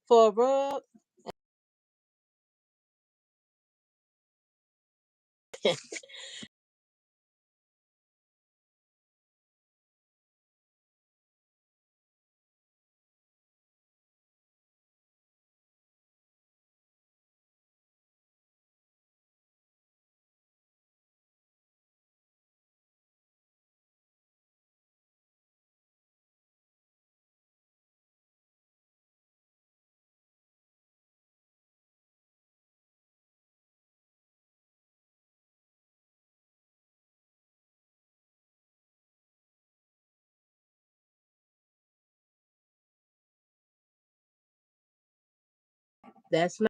for a rug. That's my.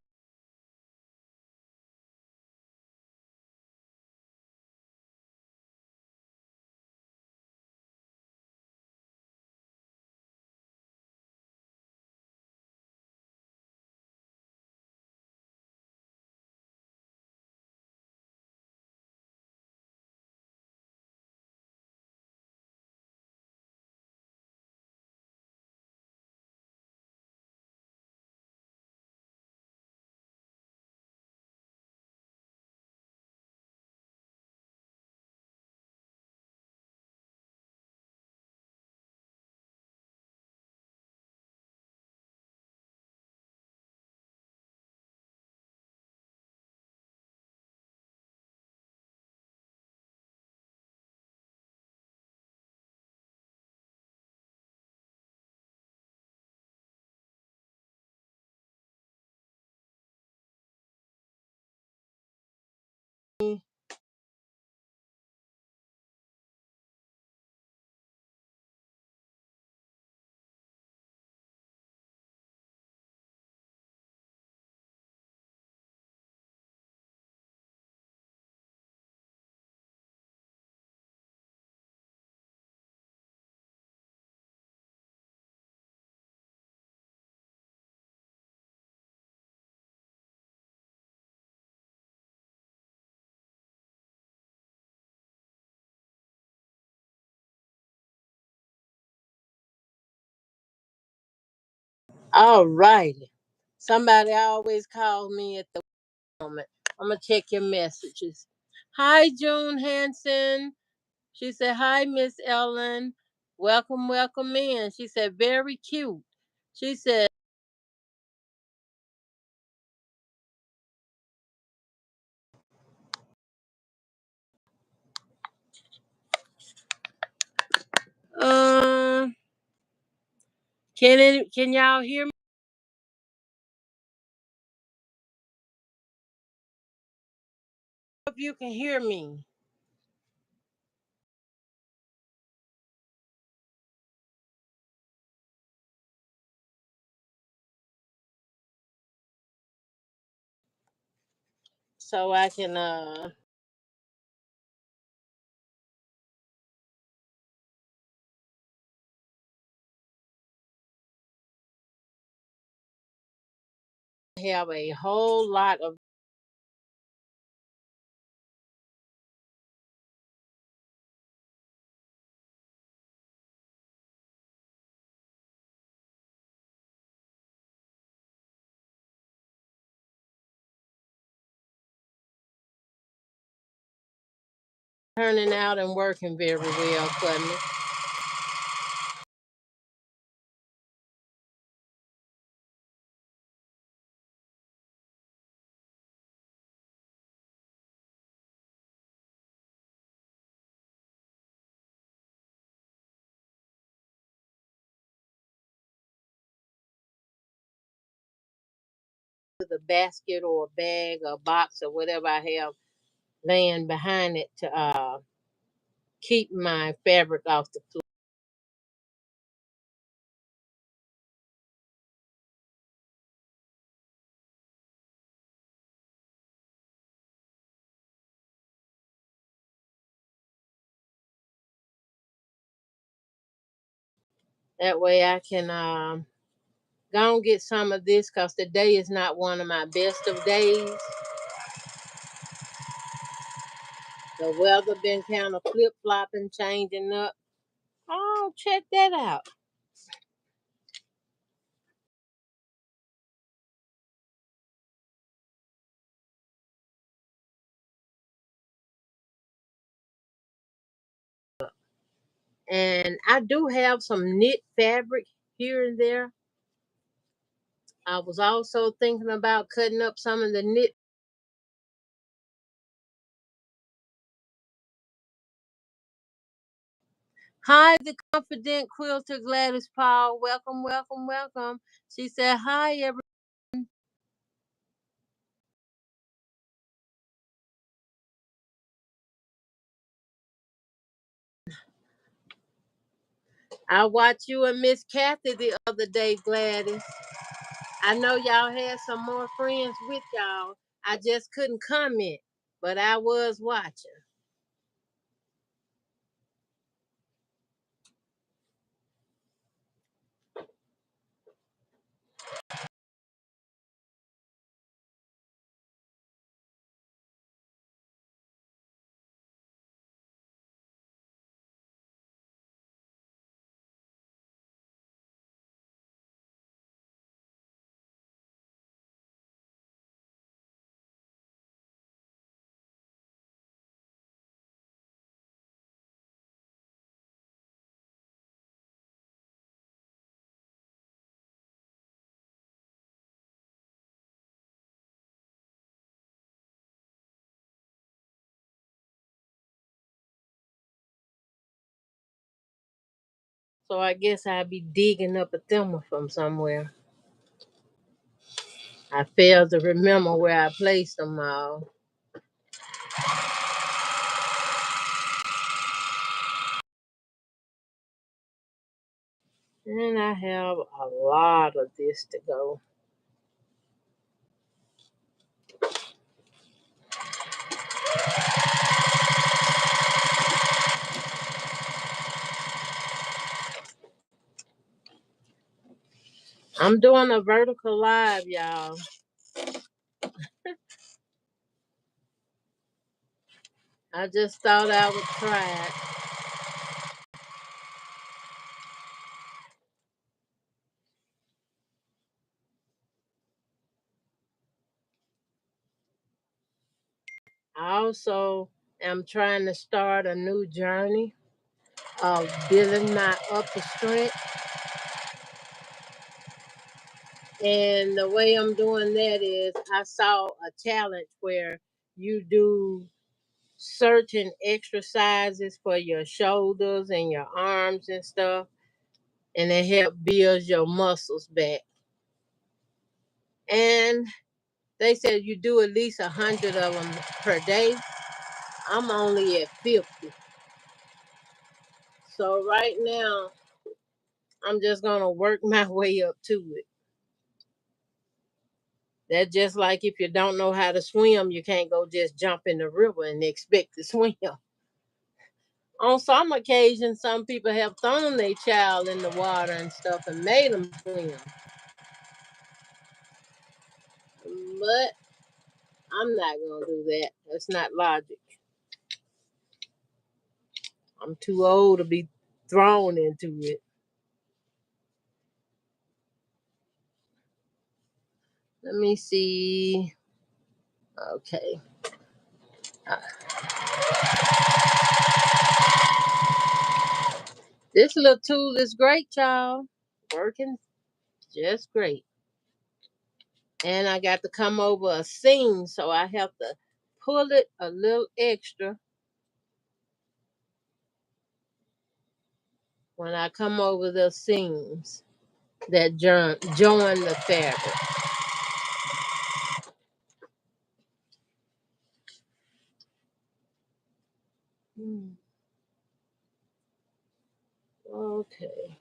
All righty. Somebody always calls me at the moment. I'm gonna check your messages. Hi, June Hanson. She said, "Hi, Miss Ellen. Welcome, welcome in." She said, "Very cute." She said, "Um, can y'all hear me? If you can hear me, so I can have a whole lot of turning out and working very well for me." The basket or bag or box or whatever I have laying behind it to keep my fabric off the floor. That way I can go and get some of this because today is not one of my best of days. The weather been kind of flip flopping, changing up. Oh, check that out. And I do have some knit fabric here and there. I was also thinking about cutting up some of the knit. Hi, the confident quilter Gladys Paul. Welcome, welcome, welcome. She said, hi, everyone. I watched you and Miss Kathy the other day, Gladys. I know y'all had some more friends with y'all. I just couldn't comment, but I was watching. So I guess I'd be digging up a thimble from somewhere. I failed to remember where I placed them all. And I have a lot of this to go. I'm doing a vertical live, y'all. I just thought I would try it. I also am trying to start a new journey of building my upper strength. And the way I'm doing that is I saw a challenge where you do certain exercises for your shoulders and your arms and stuff, and it help build your muscles back. And they said you do at least 100 of them per day. I'm only at 50. So right now, I'm just gonna work my way up to it. That's just like if you don't know how to swim, you can't go just jump in the river and expect to swim. On some occasions, some people have thrown their child in the water and stuff and made them swim. But I'm not gonna do that. That's not logic. I'm too old to be thrown into it. Let me see. Okay. Uh, This little tool is great, y'all. Working just great. And I got to come over a seam, so I have to pull it a little extra when I come over the seams that join the fabric. Hmm, okay.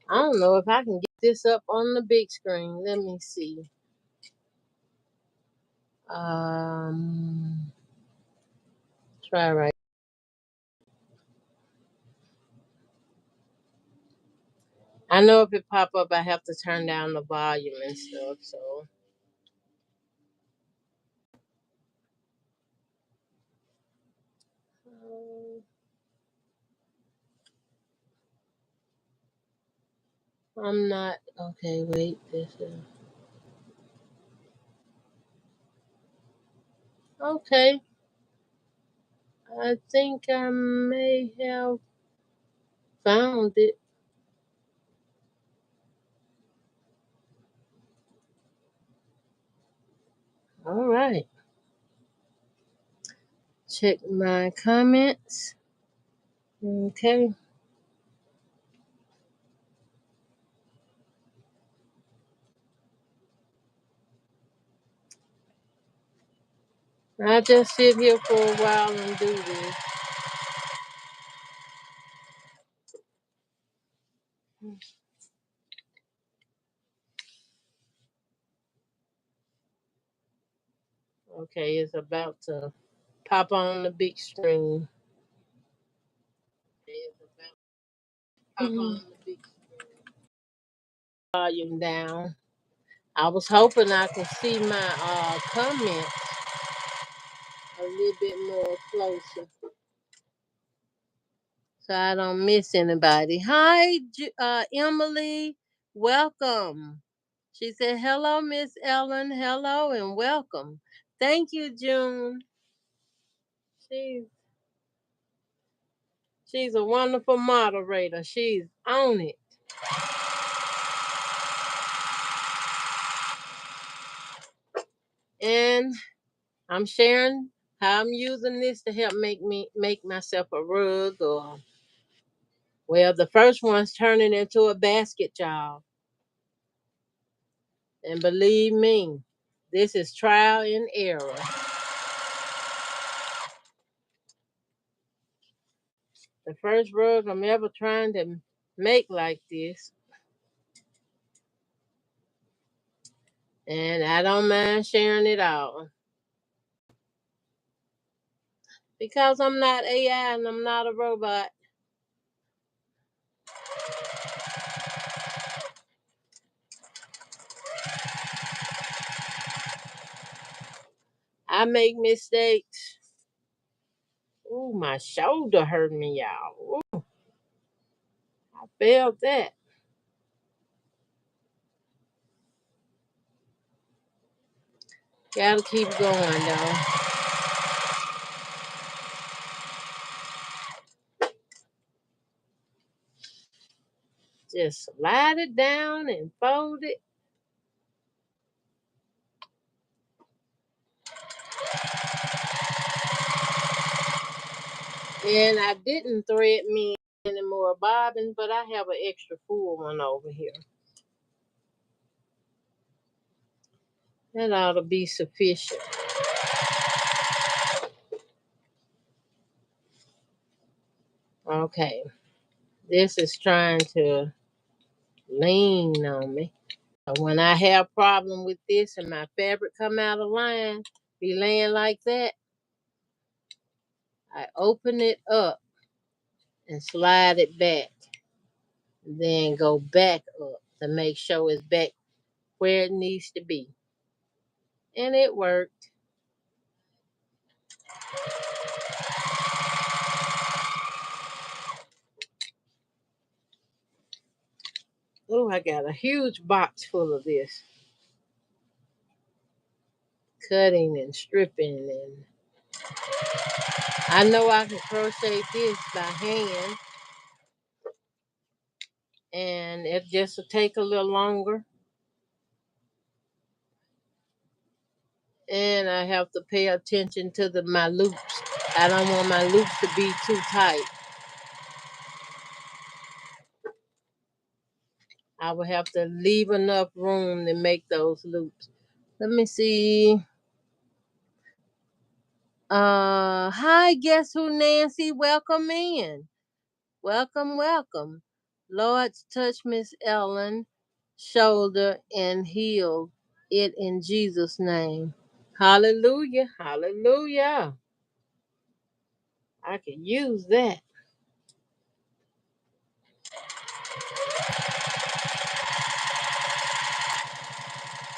I don't know if I can get this up on the big screen. Let me see. Um, Try right. I know if it pop up, I have to turn down the volume and stuff. So I'm not okay. Wait, this is. Okay. I think I may have found it. All right. Check my comments. Okay. I'll just sit here for a while and do this. Okay, it's about to pop on the big screen. It's about to pop on the big volume down. I was hoping I could see my comments a little bit more closer so I don't miss anybody. Hi, Emily. Welcome. She said, hello, Miss Ellen. Hello and welcome. Thank you, June. She's, she's a wonderful moderator. She's on it. And I'm sharing how I'm using this to help make myself a rug, or well, the first one's turning into a basket job. And believe me, this is trial and error. The first rug I'm ever trying to make like this. And I don't mind sharing it all. Because I'm not AI and I'm not a robot. I make mistakes. Ooh, my shoulder hurt me, y'all. Ooh, I felt that. Gotta keep going though. Just slide it down and fold it. And I didn't thread me any more bobbins, but I have an extra full one over here. That ought to be sufficient. Okay. This is trying to lean on me. When I have problem with this and my fabric come out of line, be laying like that, I open it up and slide it back. Then go back up to make sure it's back where it needs to be. And it worked. Oh, I got a huge box full of this. Cutting and stripping, and I know I can crochet this by hand, and it just will take a little longer. And I have to pay attention to my loops. I don't want my loops to be too tight. I will have to leave enough room to make those loops. Let me see. Hi, guess who, Nancy? Welcome in. Welcome, welcome. Lord, touch Miss Ellen shoulder and heal it in Jesus' name. Hallelujah. Hallelujah. I can use that.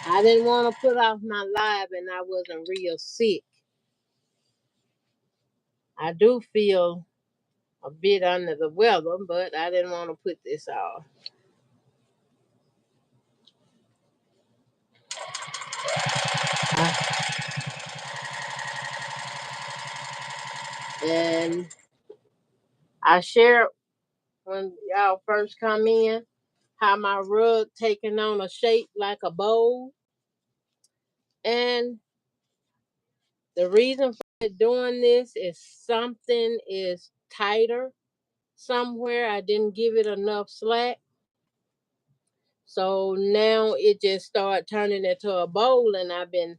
I didn't want to put off my live and I wasn't real sick. I do feel a bit under the weather, but I didn't want to put this off. I, I share when y'all first come in how my rug taking on a shape like a bowl. And the reason for doing this is something is tighter somewhere. I didn't give it enough slack. So now it just started turning into a bowl, and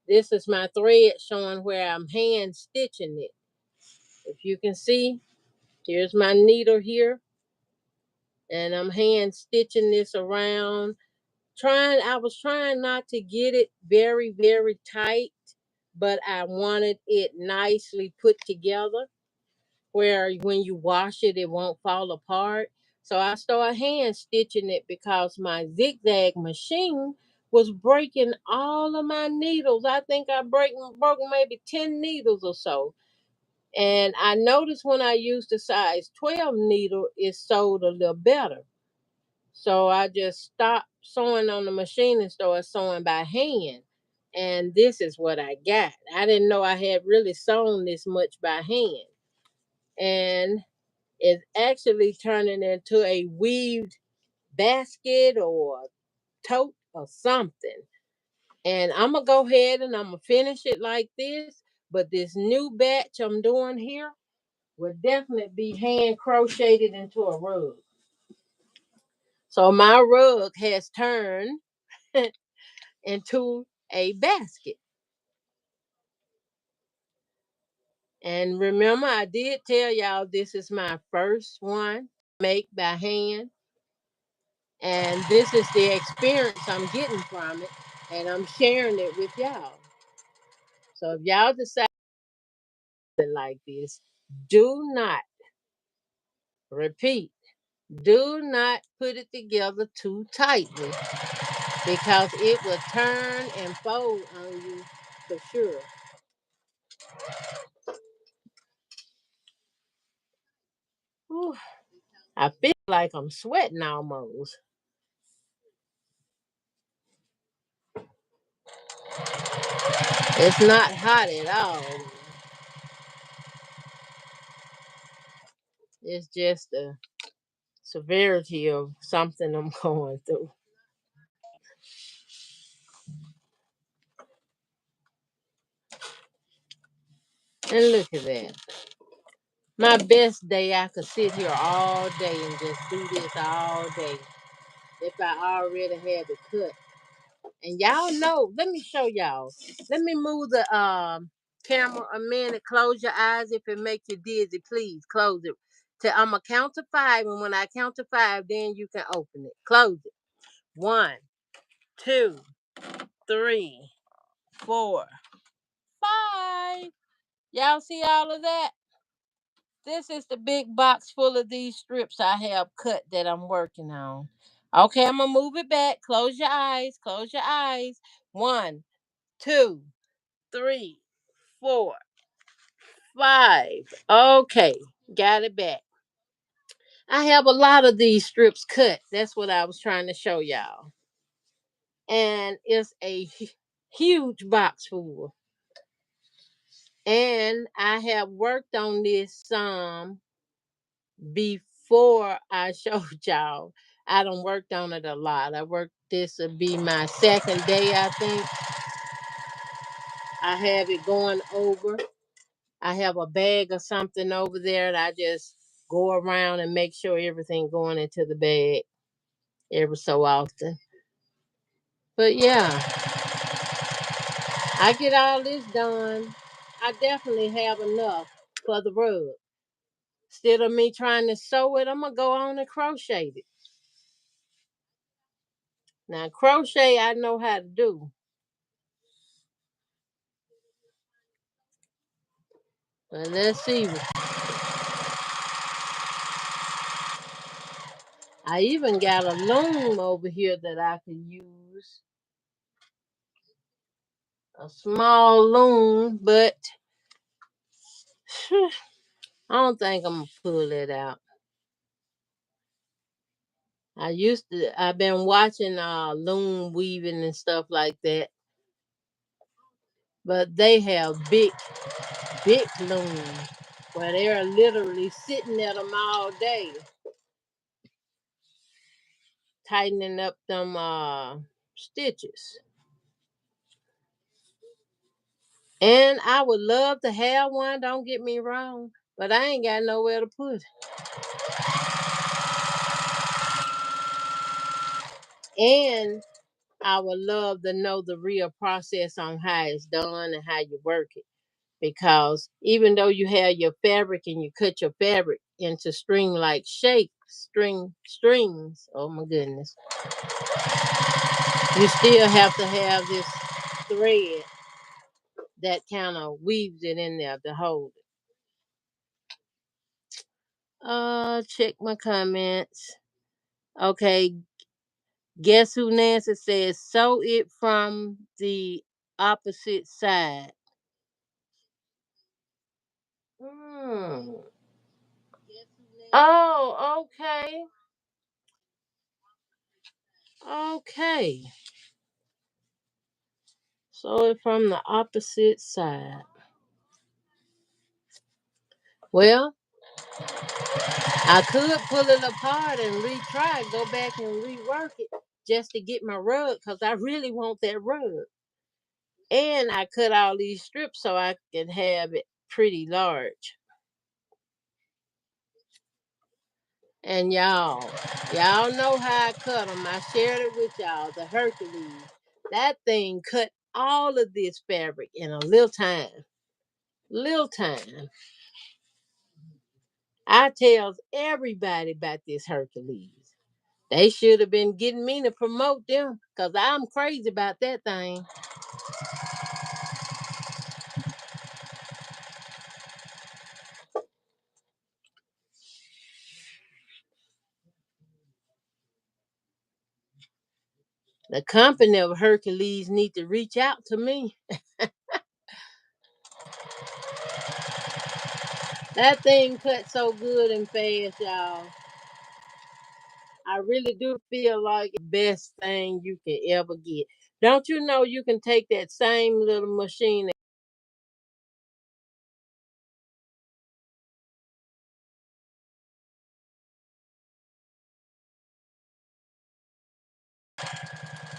this is my thread showing where I'm hand stitching it. If you can see, here's my needle here, and I'm hand stitching this around. I was trying not to get it very, very tight, but I wanted it nicely put together where when you wash it, it won't fall apart. So I started hand stitching it because my zigzag machine was breaking all of my needles. I think I broke maybe 10 needles or so. And I noticed when I used the size 12 needle, it sewed a little better. So I just stopped sewing on the machine and started sewing by hand. And this is what I got. I didn't know I had really sewn this much by hand. And it's actually turning into a weaved basket or tote or something. And I'm going to go ahead and I'm going to finish it like this. But this new batch I'm doing here will definitely be hand crocheted into a rug. So my rug has turned into a basket. And remember, I did tell y'all this is my first one make by hand. And this is the experience I'm getting from it. And I'm sharing it with y'all. So if y'all decide something like this, do not, repeat, do not put it together too tightly because it will turn and fold on you for sure. Whew, I feel like I'm sweating almost. It's not hot at all. It's just the severity of something I'm going through. And look at that. My best day, I could sit here all day and just do this all day if I already had the cut. And y'all know, let me show y'all. Let me move the camera a minute. Close your eyes if it makes you dizzy. Please close it. I'm going to count to 5. And when I count to 5, then you can open it. Close it. 1, 2, 3, 4, 5. Y'all see all of that? This is the big box full of these strips I have cut that I'm working on. Okay, I'm gonna move it back. Close your eyes. Close your eyes. 1, 2, 3, 4, 5. Okay, got it back. I have a lot of these strips cut. That's what I was trying to show y'all. And it's a huge box full. And I have worked on this some before I showed y'all. I done worked on it a lot. This will be my second day, I think. I have it going over. I have a bag or something over there and I just go around and make sure everything going into the bag every so often. But yeah, I get all this done. I definitely have enough for the rug. Instead of me trying to sew it, I'm gonna go on and crochet it. Now crochet I know how to do. But let's see. I even got a loom over here that I can use. A small loom, but I don't think I'm gonna pull it out. I've been watching loom weaving and stuff like that. But they have big looms. where they're literally sitting at them all day, tightening up them stitches. And I would love to have one, don't get me wrong, but I ain't got nowhere to put it. And I would love to know the real process on how it's done and how you work it. Because even though you have your fabric and you cut your fabric into string like shapes, strings, oh my goodness, you still have to have this thread that kind of weaves it in there to hold it. Check my comments. Okay, guess who Nancy says sew it from the opposite side. Hmm. Oh, okay. Okay. Sew it from the opposite side. Well, I could pull it apart and retry, go back and rework it just to get my rug because I really want that rug. And I cut all these strips so I can have it pretty large. And y'all know how I cut them. I shared it with y'all, the Hercules. That thing cut all of this fabric in a little time. Little time. I tells everybody about this Hercules. They should have been getting me to promote them because I'm crazy about that thing. The company of Hercules need to reach out to me. That thing cut so good and fast, y'all. I really do feel like the best thing you can ever get. Don't you know you can take that same little machine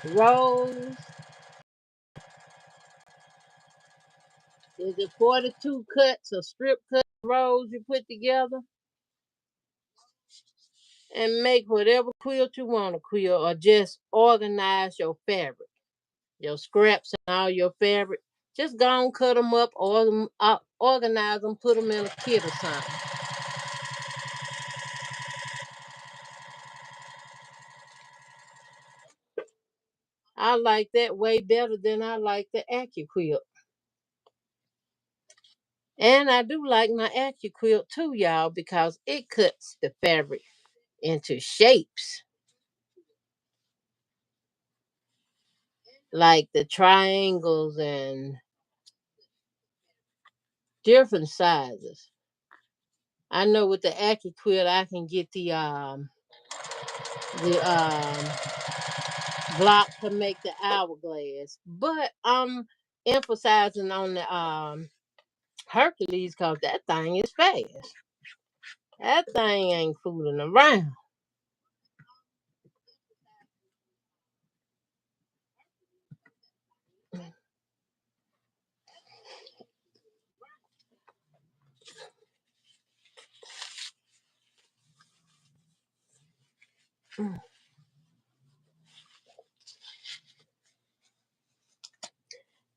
and rolls? Is it 42 cuts or strip cut rolls you put together? And make whatever quilt you want to quilt or just organize your fabric, your scraps and all your fabric. Just go and cut them up, organize them, put them in a kit or something. I like that way better than I like the AccuQuilt. And I do like my AccuQuilt too, y'all, because it cuts the fabric into shapes like the triangles and different sizes. I know with the AccuQuilt I can get the block to make the hourglass. But I'm emphasizing on the Hercules because that thing is fast. That thing ain't fooling around.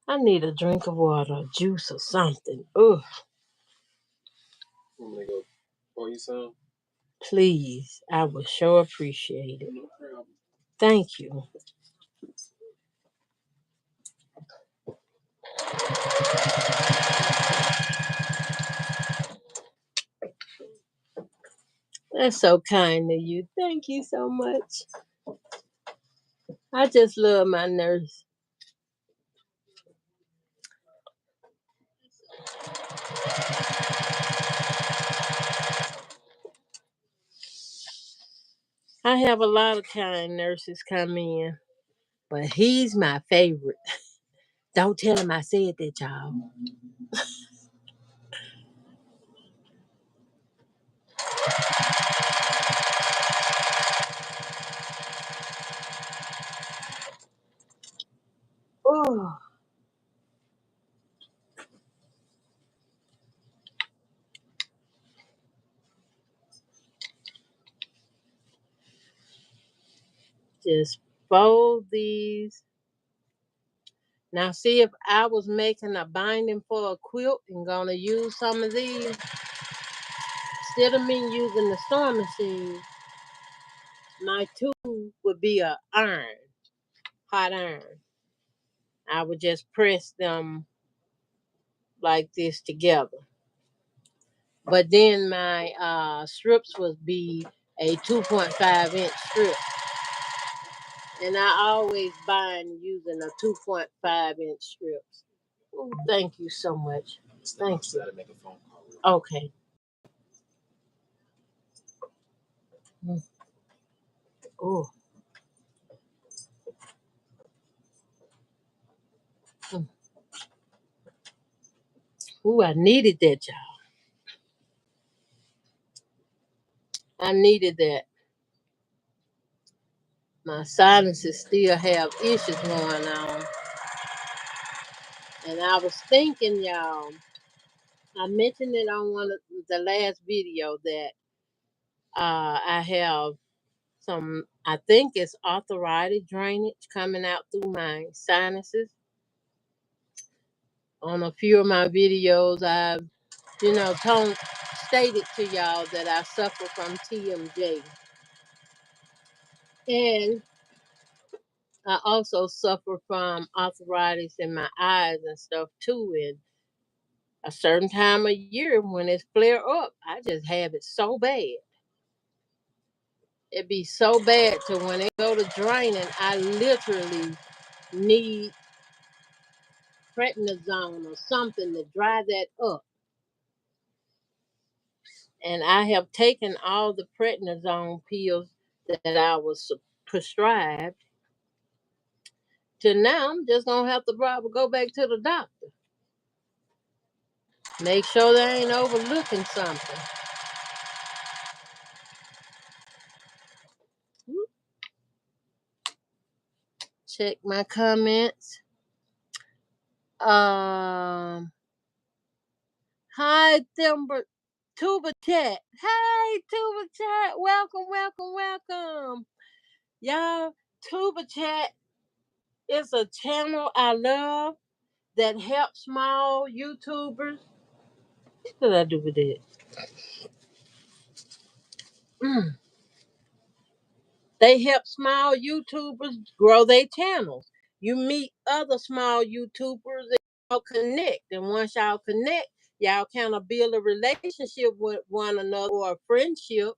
I need a drink of water, juice, or something. Ugh. Want me to go pour you some? Please, I would sure appreciate it. No problem. Thank you. That's so kind of you. Thank you so much. I just love my nurse. I have a lot of kind nurses come in, but he's my favorite. Don't tell him I said that, y'all. Oh, just fold these. Now see, if I was making a binding for a quilt and gonna use some of these, instead of me using the sewing machine, my tool would be a iron, hot iron. I would just press them like this together. But then my strips would be a 2.5-inch strip. And I always bind using a 2.5-inch strips. Oh, thank you so much. Thank you. Okay. Oh, ooh, I needed that, y'all. I needed that. My sinuses still have issues going on. And I was thinking, y'all, I mentioned it on one of the last video that I have some, I think it's arthritis drainage coming out through my sinuses. On a few of my videos, I've, stated to y'all that I suffer from TMJ. And I also suffer from arthritis in my eyes and stuff too. And a certain time of year when it flare up, I just have it so bad. It be so bad to when it go to draining, I literally need prednisone or something to dry that up. And I have taken all the prednisone pills that I was prescribed. To now, I'm just gonna have to probably go back to the doctor. Make sure they ain't overlooking something. Check my comments. Um, hi, Tuba Chat. Hey, Tuba Chat. Welcome, welcome, welcome. Y'all, Tuba Chat is a channel I love that helps small YouTubers. What did I do with it? They help small YouTubers grow their channels. You meet other small YouTubers and y'all connect. And once y'all connect, y'all kind of build a relationship with one another or a friendship.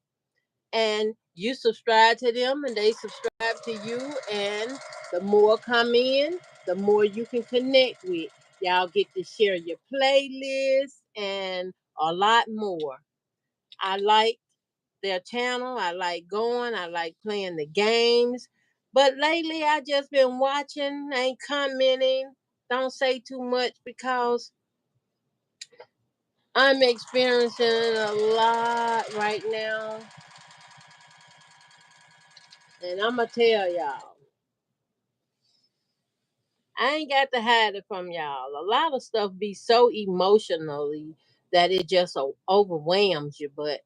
And you subscribe to them and they subscribe to you. And the more come in, the more you can connect with. Y'all get to share your playlists and a lot more. I like their channel. I like going. I like playing the games. But lately, I just been watching, ain't commenting, don't say too much because I'm experiencing a lot right now. And I'm going to tell y'all, I ain't got to hide it from y'all. A lot of stuff be so emotionally that it just overwhelms you. But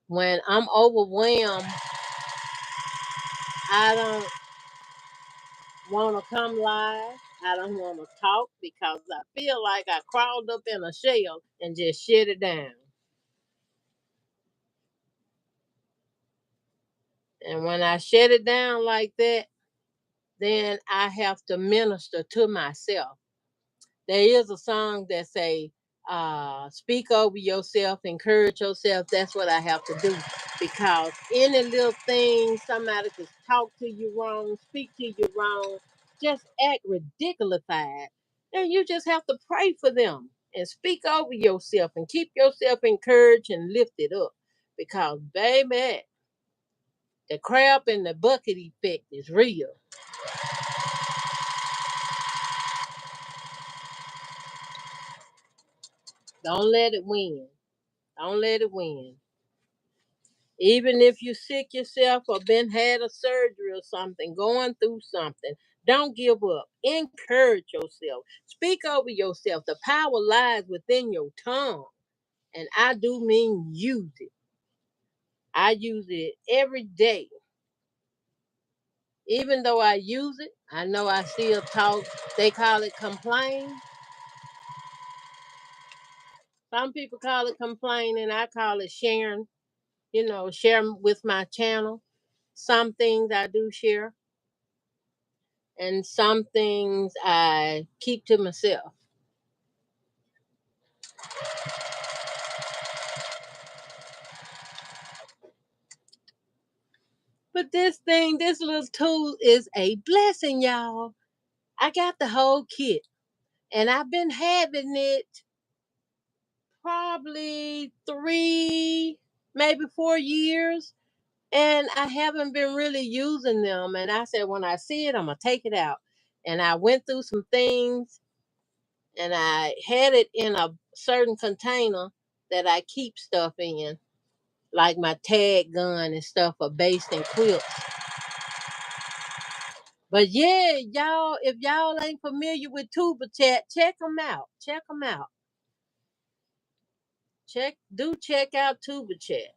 when I'm overwhelmed, I don't want to come live. I don't want to talk because I feel like I crawled up in a shell and just shut it down. And when I shut it down like that, then I have to minister to myself. There is a song that say, speak over yourself, encourage yourself. That's what I have to do. Because any little thing, somebody could talk to you wrong, speak to you wrong, just act ridiculified. And you just have to pray for them and speak over yourself and keep yourself encouraged and lifted up. Because, baby, the crab in the bucket effect is real. Don't let it win. Don't let it win. Even if you're sick yourself or been had a surgery or something, going through something, don't give up. Encourage yourself. Speak over yourself. The power lies within your tongue. And I do mean use it. I use it every day. Even though I use it, I know I still talk. They call it complain. Some people call it complaining. I call it sharing, share with my channel. Some things I do share, and some things I keep to myself. But this little tool is a blessing, y'all. I got the whole kit, and I've been having it probably 3, maybe 4 years. And I haven't been really using them. And I said, when I see it, I'm going to take it out. And I went through some things and I had it in a certain container that I keep stuff in, like my tag gun and stuff are based in quilts. But yeah, y'all, if y'all ain't familiar with Tuba Chat, check them out. Check them out. Check out Tuba Chat.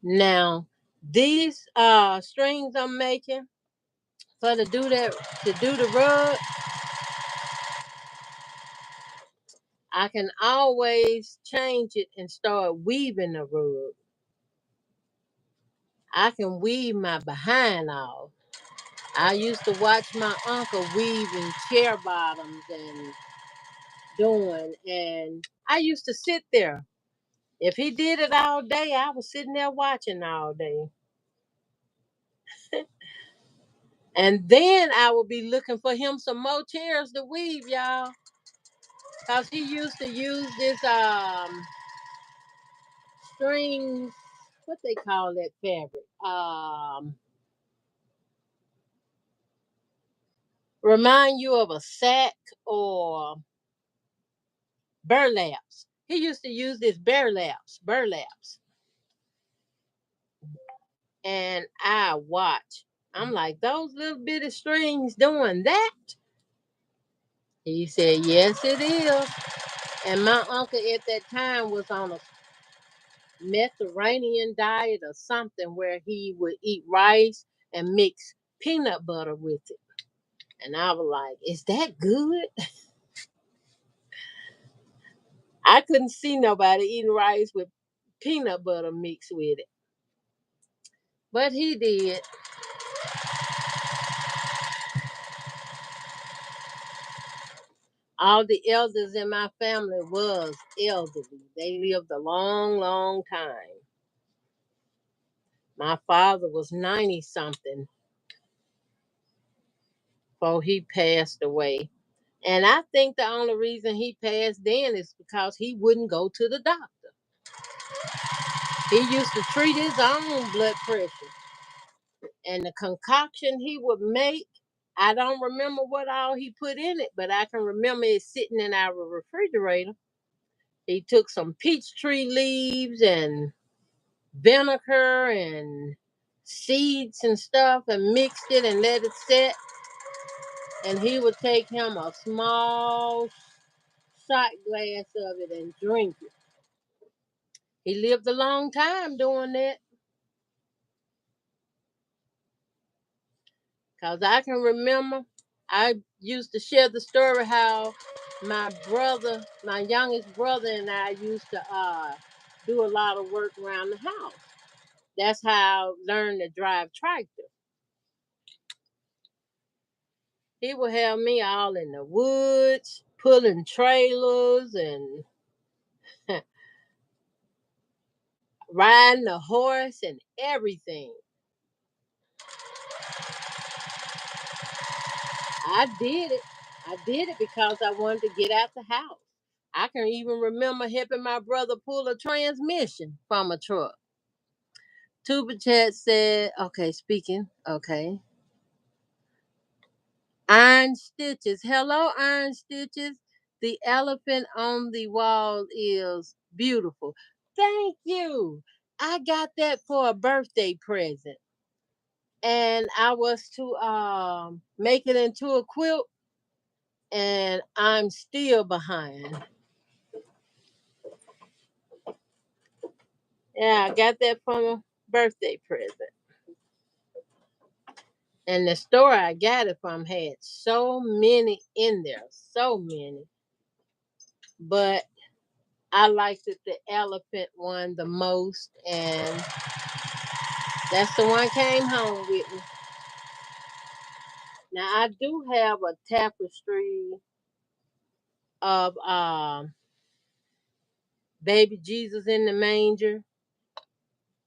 Now, these strings I'm making for to do the rug, I can always change it and start weaving the rug. I can weave my behind off. I used to watch my uncle weaving chair bottoms and doing, and I used to sit there. If he did it all day, I was sitting there watching all day. And then I would be looking for him some more chairs to weave, y'all. Cause he used to use this strings, what they call that fabric? Remind you of a sack or burlaps. He used to use this burlaps. And I watch. I'm like, those little bitty strings doing that? He said, yes, it is. And my uncle at that time was on a Mediterranean diet or something where he would eat rice and mix peanut butter with it. And I was like, is that good? I couldn't see nobody eating rice with peanut butter mixed with it. But he did. All the elders in my family was elderly. They lived a long, long time. My father was 90 something before he passed away. And I think the only reason he passed then is because he wouldn't go to the doctor. He used to treat his own blood pressure. And the concoction he would make, I don't remember what all he put in it, but I can remember it sitting in our refrigerator. He took some peach tree leaves and vinegar and seeds and stuff and mixed it and let it set. And he would take him a small shot glass of it and drink it. He lived a long time doing that. Because I can remember I used to share the story how my youngest brother and I used to do a lot of work around the house. That's how I learned to drive tractor. He would have me all in the woods, pulling trailers and riding a horse and everything. I did it. I did it because I wanted to get out the house. I can even remember helping my brother pull a transmission from a truck. Tuba Chat said, okay, speaking, okay. Iron Stitches. Hello, Iron Stitches. The elephant on the wall is beautiful. Thank you. I got that for a birthday present. And I was to make it into a quilt, and I'm still behind. Yeah, I got that from a birthday present. And the store I got it from had so many in there, so many. But I liked it, the elephant one the most, and that's the one came home with me. Now I do have a tapestry of baby Jesus in the manger.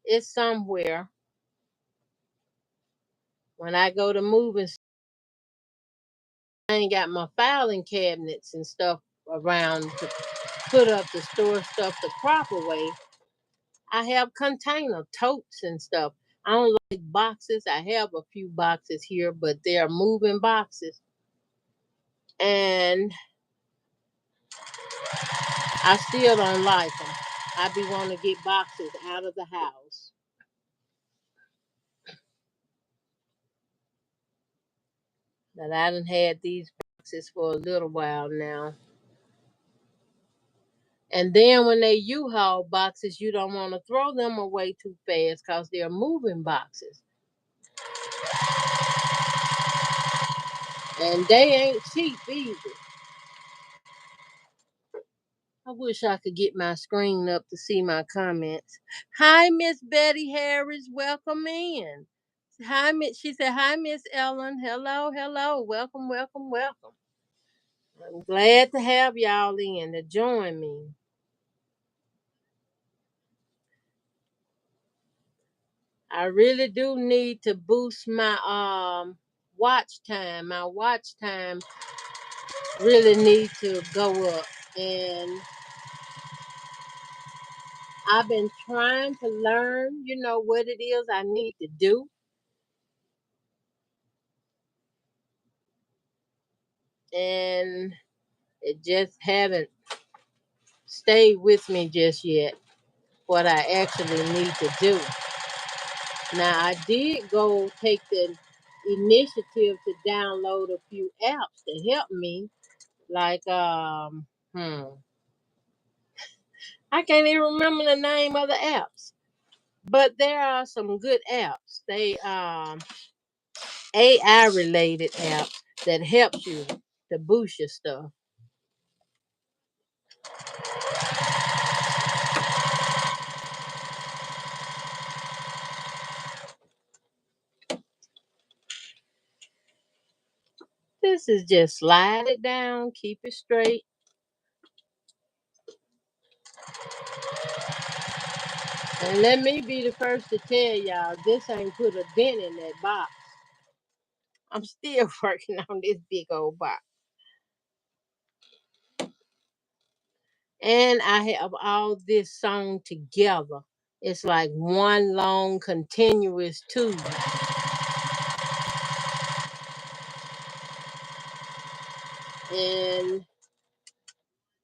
It's somewhere. When I go to moving, I ain't got my filing cabinets and stuff around to put up the store stuff the proper way. I have container totes and stuff. I don't like boxes. I have a few boxes here, but they're moving boxes. And I still don't like them. I be wanting to get boxes out of the house. But I done had these boxes for a little while now. And then when they U-Haul boxes, you don't want to throw them away too fast because they're moving boxes. And they ain't cheap either. I wish I could get my screen up to see my comments. Hi, Miss Betty Harris. Welcome in. Hi, Miss. She said, "Hi, Miss Ellen. Hello, hello. Welcome, welcome, welcome. I'm glad to have y'all in to join me. I really do need to boost my watch time. My watch time really need to go up, and I've been trying to learn, what it is I need to do, and it just haven't stayed with me just yet. What I actually need to do. Now I did go take the initiative to download a few apps to help me, like I can't even remember the name of the apps, but there are some good apps. They AI related apps that helps you to boost your stuff. This is just slide it down, keep it straight. And let me be the first to tell y'all, this ain't put a dent in that box. I'm still working on this big old box. And I have all this sewn together. It's like one long continuous tube. And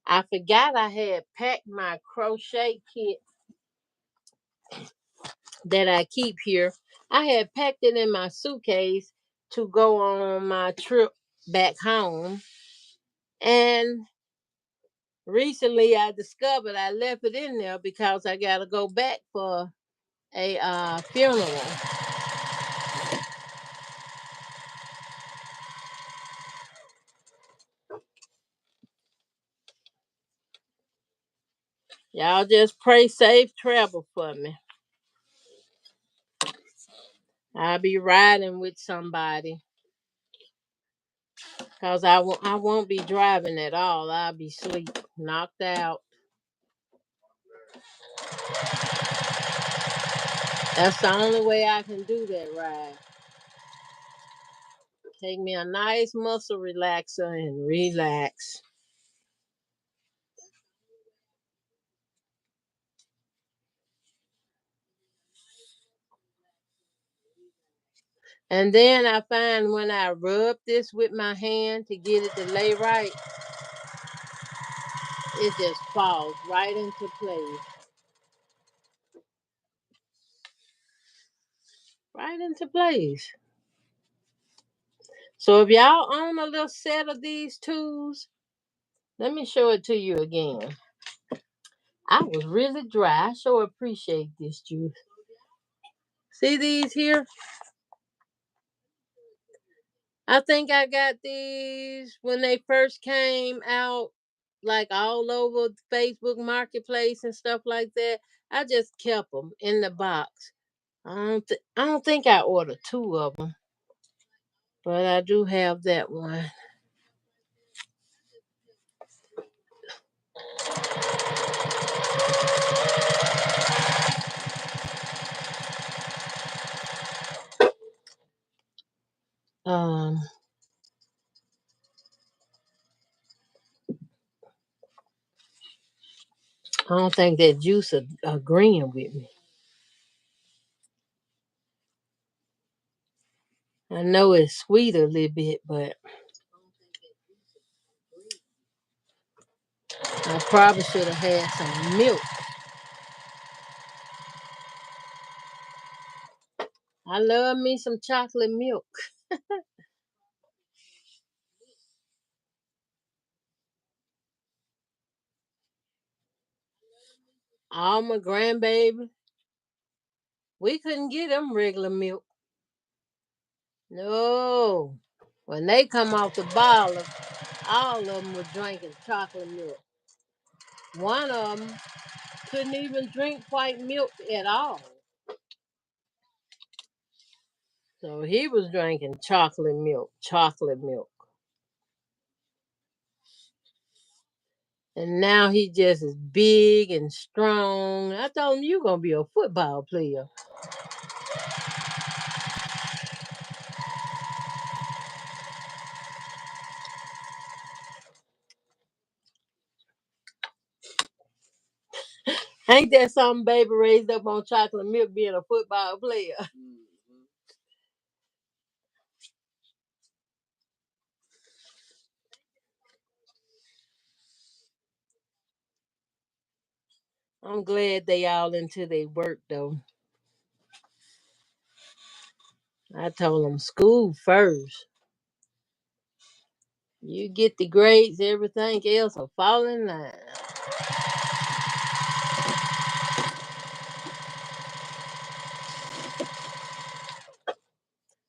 I forgot I had packed my crochet kit that I keep here. I had packed it in my suitcase to go on my trip back home. And recently I discovered I left it in there because I got to go back for a funeral. Y'all just pray safe travel for me. I'll be riding with somebody because I won't be driving at all. I'll be sleep, knocked out. That's the only way I can do that ride. Take me a nice muscle relaxer and relax. And then I find when I rub this with my hand to get it to lay right, it just falls right into place. Right into place. So if y'all own a little set of these tools, let me show it to you again. I was really dry. I sure appreciate this juice. See these here? I think I got these when they first came out, like all over Facebook Marketplace and stuff like that. I just kept them in the box. I don't think I ordered two of them, but I do have that one. Um, I don't think that juice agreeing with me. I know it's sweet a little bit, but I probably should have had some milk. I love me some chocolate milk. All my grandbaby, we couldn't get them regular milk. No. When they come off the bottle, all of them were drinking chocolate milk. One of them couldn't even drink white milk at all. So he was drinking chocolate milk, chocolate milk. And now he just is big and strong. I told him, you going to be a football player. Ain't that something, baby, raised up on chocolate milk being a football player? I'm glad they all into their work, though. I told them, school first. You get the grades, everything else will fall in line.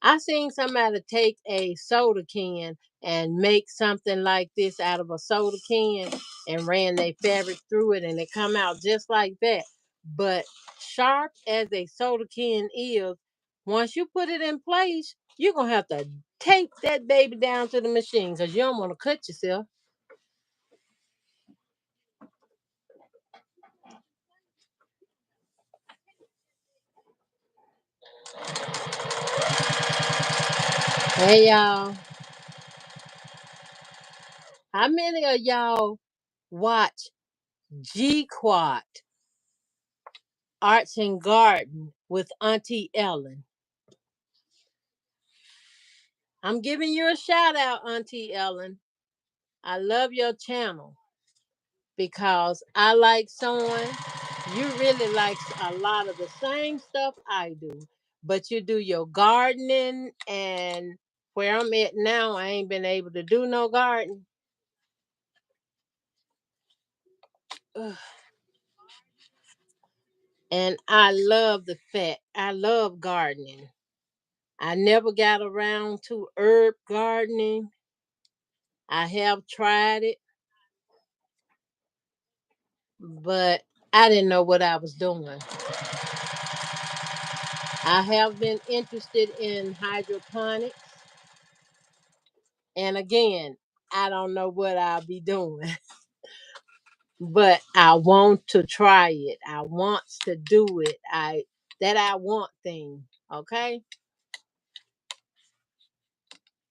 I seen somebody take a soda can and make something like this out of a soda can and ran their fabric through it and it come out just like that. But sharp as a soda can is, once you put it in place, you're gonna have to tape that baby down to the machine because you don't want to cut yourself. Hey y'all, how many of y'all watch G Quad Arts and Garden with Auntie Ellen? I'm giving you a shout out, Auntie Ellen. I love your channel because I like sewing. You really like a lot of the same stuff I do, but you do your gardening, and where I'm at now, I ain't been able to do no garden. Ugh. And I love the fact I love gardening. I never got around to herb gardening. I have tried it, but I didn't know what I was doing. I have been interested in hydroponics. And again, I don't know what I'll be doing, but I want to try it. I want to do it. I want thing. Okay.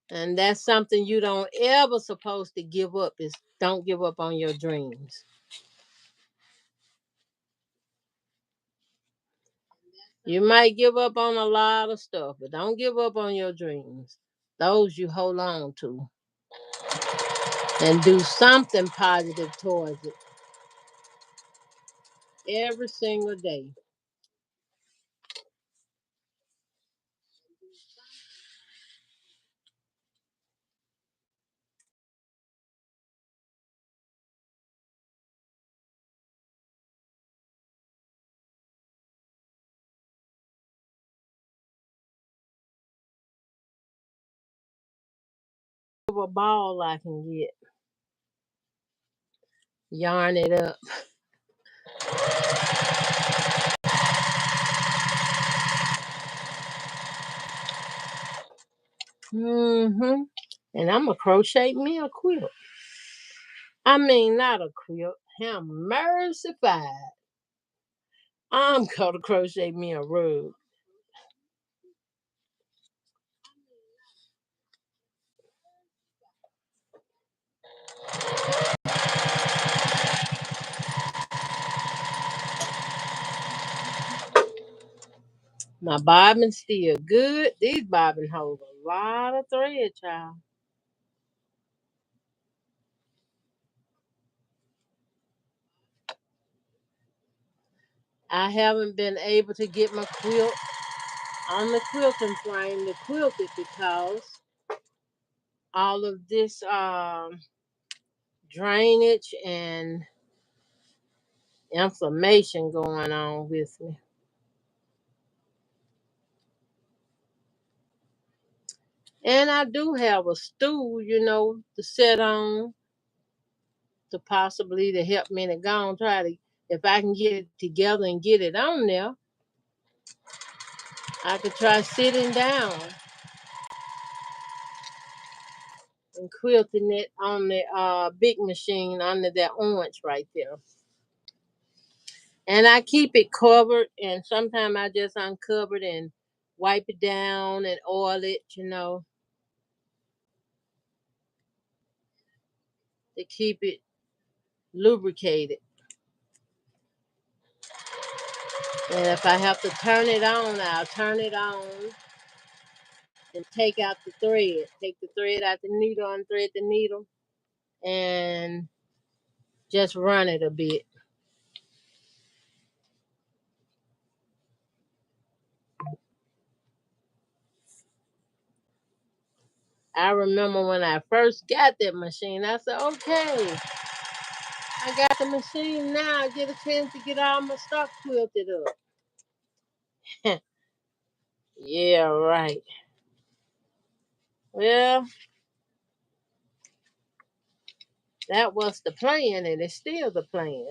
And that's something you don't ever supposed to give up is don't give up on your dreams. You might give up on a lot of stuff, but don't give up on your dreams. Those you hold on to and do something positive towards it every single day. A ball I can get, yarn it up. Mm-hmm. And I'm gonna crochet me a quilt. I mean, not a quilt. Have mercified. I'm gonna crochet me a rug. My bobbin still good. These bobbin hold a lot of thread, child. I haven't been able to get my quilt on the quilting frame to quilt it because all of this drainage and inflammation going on with me. And I do have a stool, to sit on to possibly to help me to go and try to, if I can get it together and get it on there, I could try sitting down and quilting it on the big machine under that orange right there. And I keep it covered, and sometimes I just uncover it and wipe it down and oil it, to keep it lubricated. And if I have to turn it on, I'll turn it on and take out the thread. Take the thread out the needle, unthread the needle, and just run it a bit. I remember when I first got that machine, I said, okay, I got the machine now. I get a chance to get all my stuff quilted up. Yeah, right. Well, that was the plan, and it's still the plan.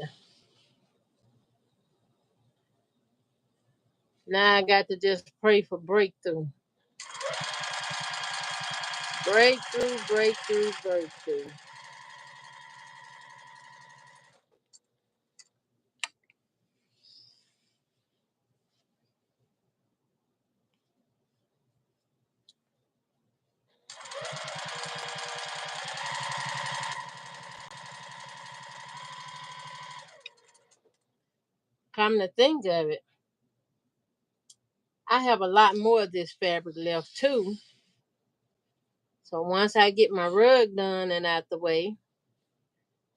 Now I got to just pray for breakthrough. Breakthrough, breakthrough, breakthrough. Come to think of it, I have a lot more of this fabric left too. So once I get my rug done and out the way,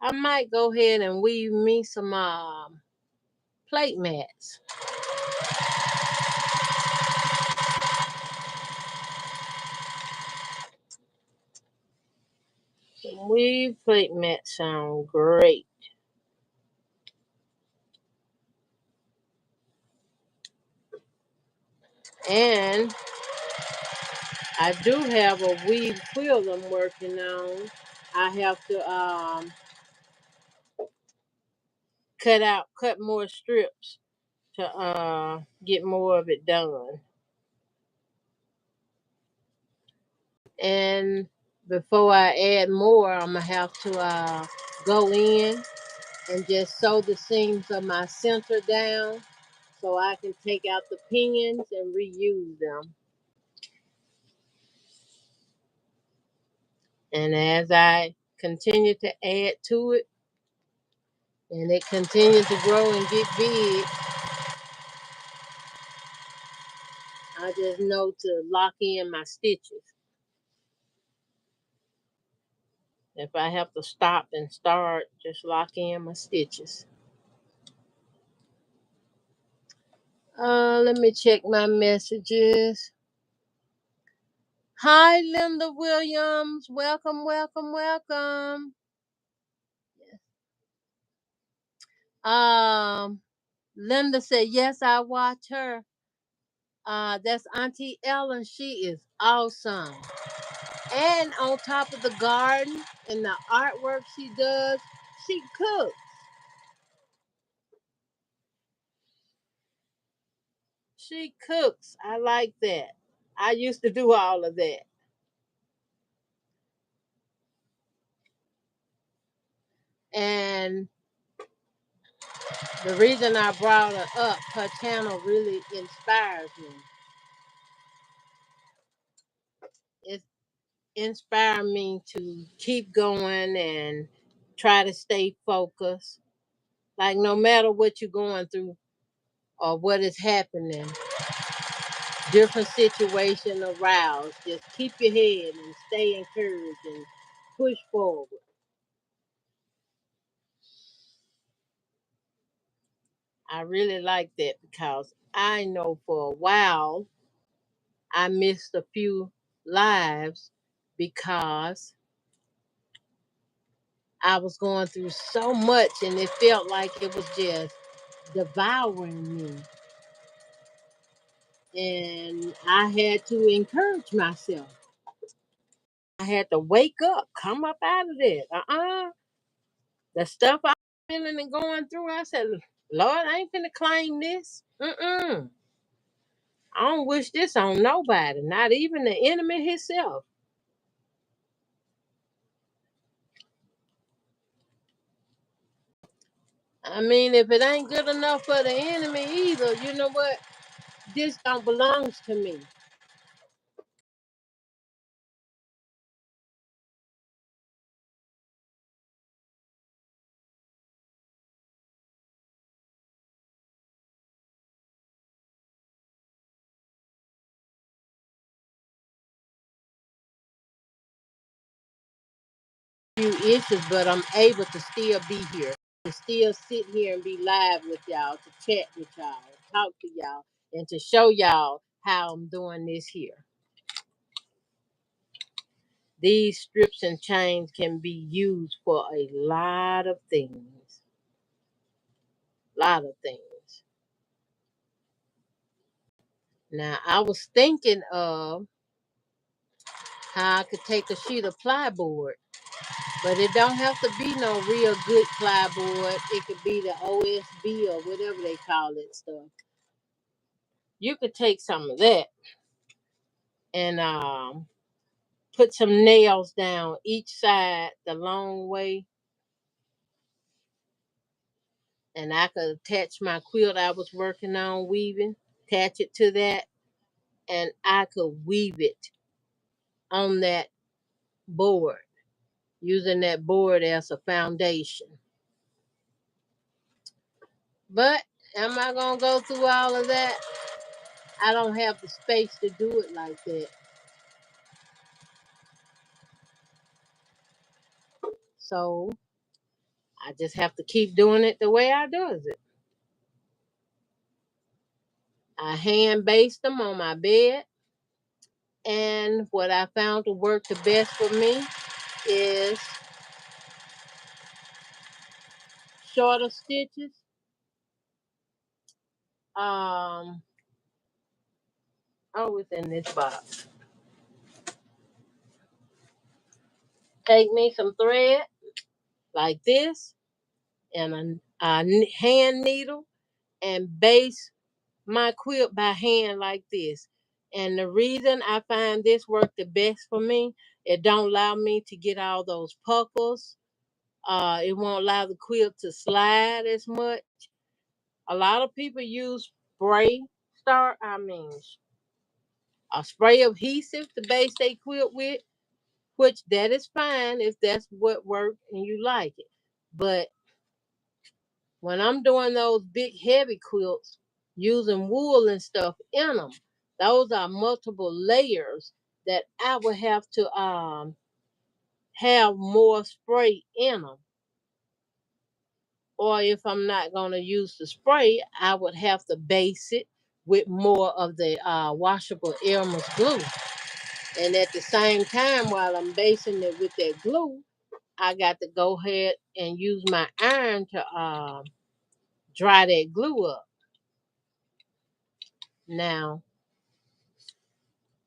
I might go ahead and weave me some plate mats. Some weave plate mats sound great. And I do have a weave quilt I'm working on. I have to cut more strips to get more of it done. And before I add more, I'm gonna have to go in and just sew the seams of my center down so I can take out the pins and reuse them. And as I continue to add to it and it continues to grow and get big, I just know to lock in my stitches. If I have to stop and start, just lock in my stitches. Let me check my messages. Hi, Linda Williams. Welcome, welcome, welcome. Um, Linda said, yes, I watch her. That's Auntie Ellen. She is awesome. And on top of the garden and the artwork she does, she cooks. She cooks. I like that. I used to do all of that. And the reason I brought her up, her channel really inspires me. It inspired me to keep going and try to stay focused. Like no matter what you're going through or what is happening, different situation arouse. Just keep your head and stay encouraged and push forward. I really like that because I know for a while I missed a few lives because I was going through so much and it felt like it was just devouring me. And I had to encourage myself. I had to wake up, come up out of that. The stuff I'm feeling and going through, I said, Lord, I ain't finna claim this. I don't wish this on nobody, not even the enemy himself. I mean, if it ain't good enough for the enemy either, you know what? This don't belongs to me. Few issues, but I'm able to still be here, to still sit here and be live with y'all, to chat with y'all, talk to y'all, and to show y'all how I'm doing this here. These strips and chains can be used for a lot of things. Lot of things. Now, I was thinking of how I could take a sheet of plywood, but it don't have to be no real good plywood. It could be the OSB or whatever they call it stuff. You could take some of that and put some nails down each side the long way, and I could attach my quilt I was working on weaving, attach it to that, and I could weave it on that board using that board as a foundation. But am I gonna go through all of that? I don't have the space to do it like that. So I just have to keep doing it the way I does it. I hand based them on my bed. And what I found to work the best for me is shorter stitches. Um, oh, it's in this box. Take me some thread like this and a hand needle and base my quilt by hand like this. And the reason I find this work the best for me, it don't allow me to get all those puckles. It won't allow the quilt to slide as much. A lot of people use spray start. I mean, a spray adhesive to base they quilt with, which that is fine if that's what works and you like it. But when I'm doing those big heavy quilts, using wool and stuff in them, Those are multiple layers that I would have to have more spray in them. Or if I'm not going to use the spray, I would have to base it with more of the washable Elmer's glue. And at the same time, while I'm basing it with that glue, I got to go ahead and use my iron to dry that glue up. Now,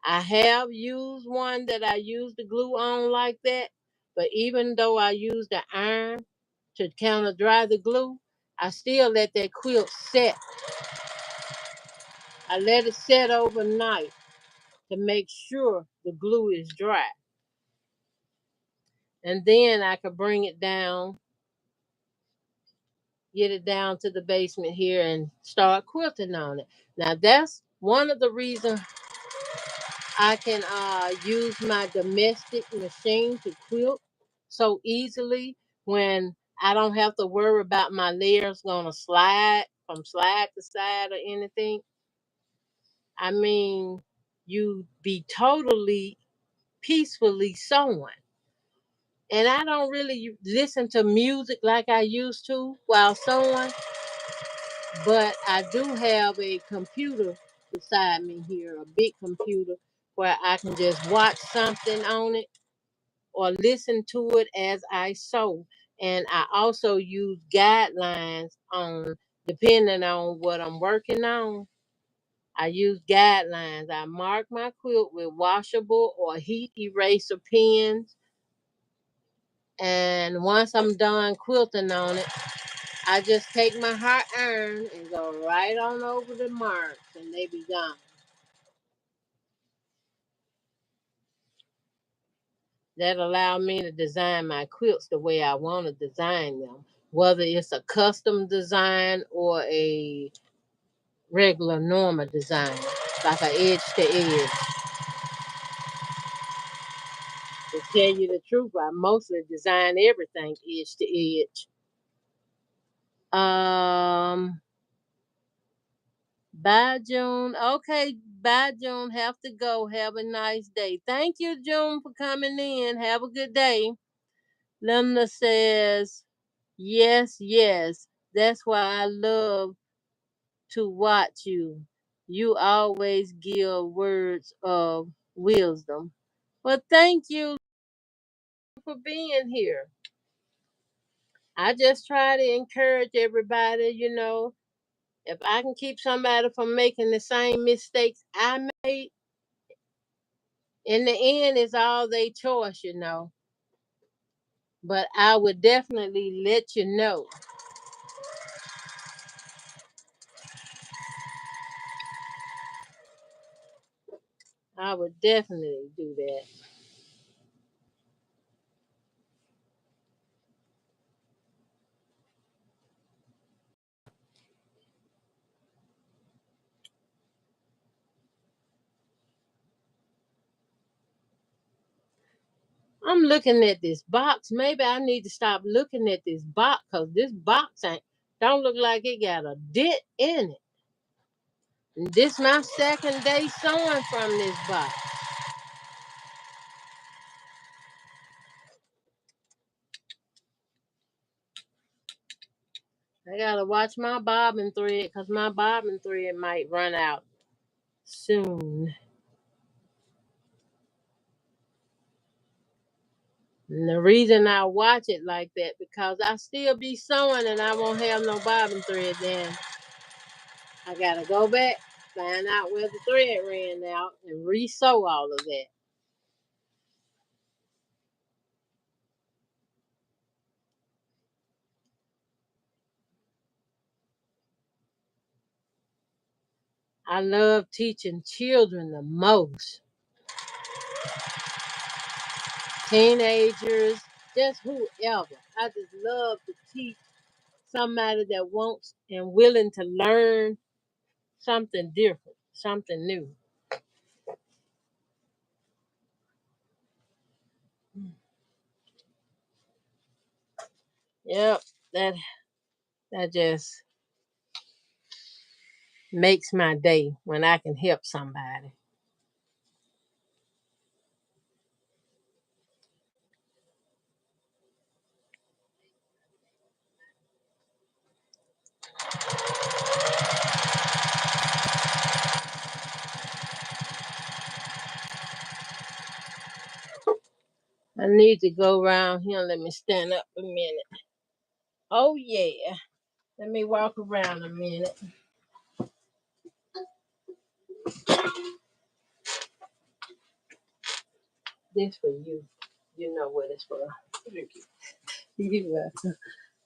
I have used one that I used the glue on like that, but even though I used the iron to kind of dry the glue, I still let that quilt set. I let it set overnight to make sure the glue is dry. And then I could bring it down, get it down to the basement here and start quilting on it. Now that's one of the reasons I can use my domestic machine to quilt so easily when I don't have to worry about my layers gonna slide from slide to side or anything. I mean, you be totally peacefully sewing. And I don't really listen to music like I used to while sewing, but I do have a computer beside me here, a big computer where I can just watch something on it or listen to it as I sew. And I also use guidelines on depending on what I'm working on. I use guidelines. I mark my quilt with washable or heat eraser pens. And once I'm done quilting on it, I just take my hot iron and go right on over the marks and they be gone. That allow me to design my quilts the way I want to design them, whether it's a custom design or a regular normal design, like an edge to edge. To tell you the truth, I mostly design everything edge to edge. Um, Bye, June. Okay, bye, June. Have to go. Have a nice day. Thank you, June, for coming in. Have a good day. Linda says, yes, yes. That's why I love to watch you. You always give words of wisdom. Well, thank you for being here. I just try to encourage everybody. If I can keep somebody from making the same mistakes I made, in the end, it's all their choice. But I would definitely let you know. I would definitely do that. I'm looking at this box. Maybe I need to stop looking at this box because this box ain't don't look like it got a dent in it. And this my second day sewing from this box. I gotta watch my bobbin thread because my bobbin thread might run out soon. And the reason I watch it like that because I still be sewing and I won't have no bobbin thread then. I gotta go back, find out where the thread ran out, and re-sew all of that. I love teaching children the most. Teenagers, just whoever. I just love to teach somebody that wants and willing to learn something different, something new. Yep, that just makes my day when I can help somebody. I need to go around here. Let me stand up a minute. Oh yeah. Let me walk around a minute. This for you. You know what it's for. Thank you. You welcome.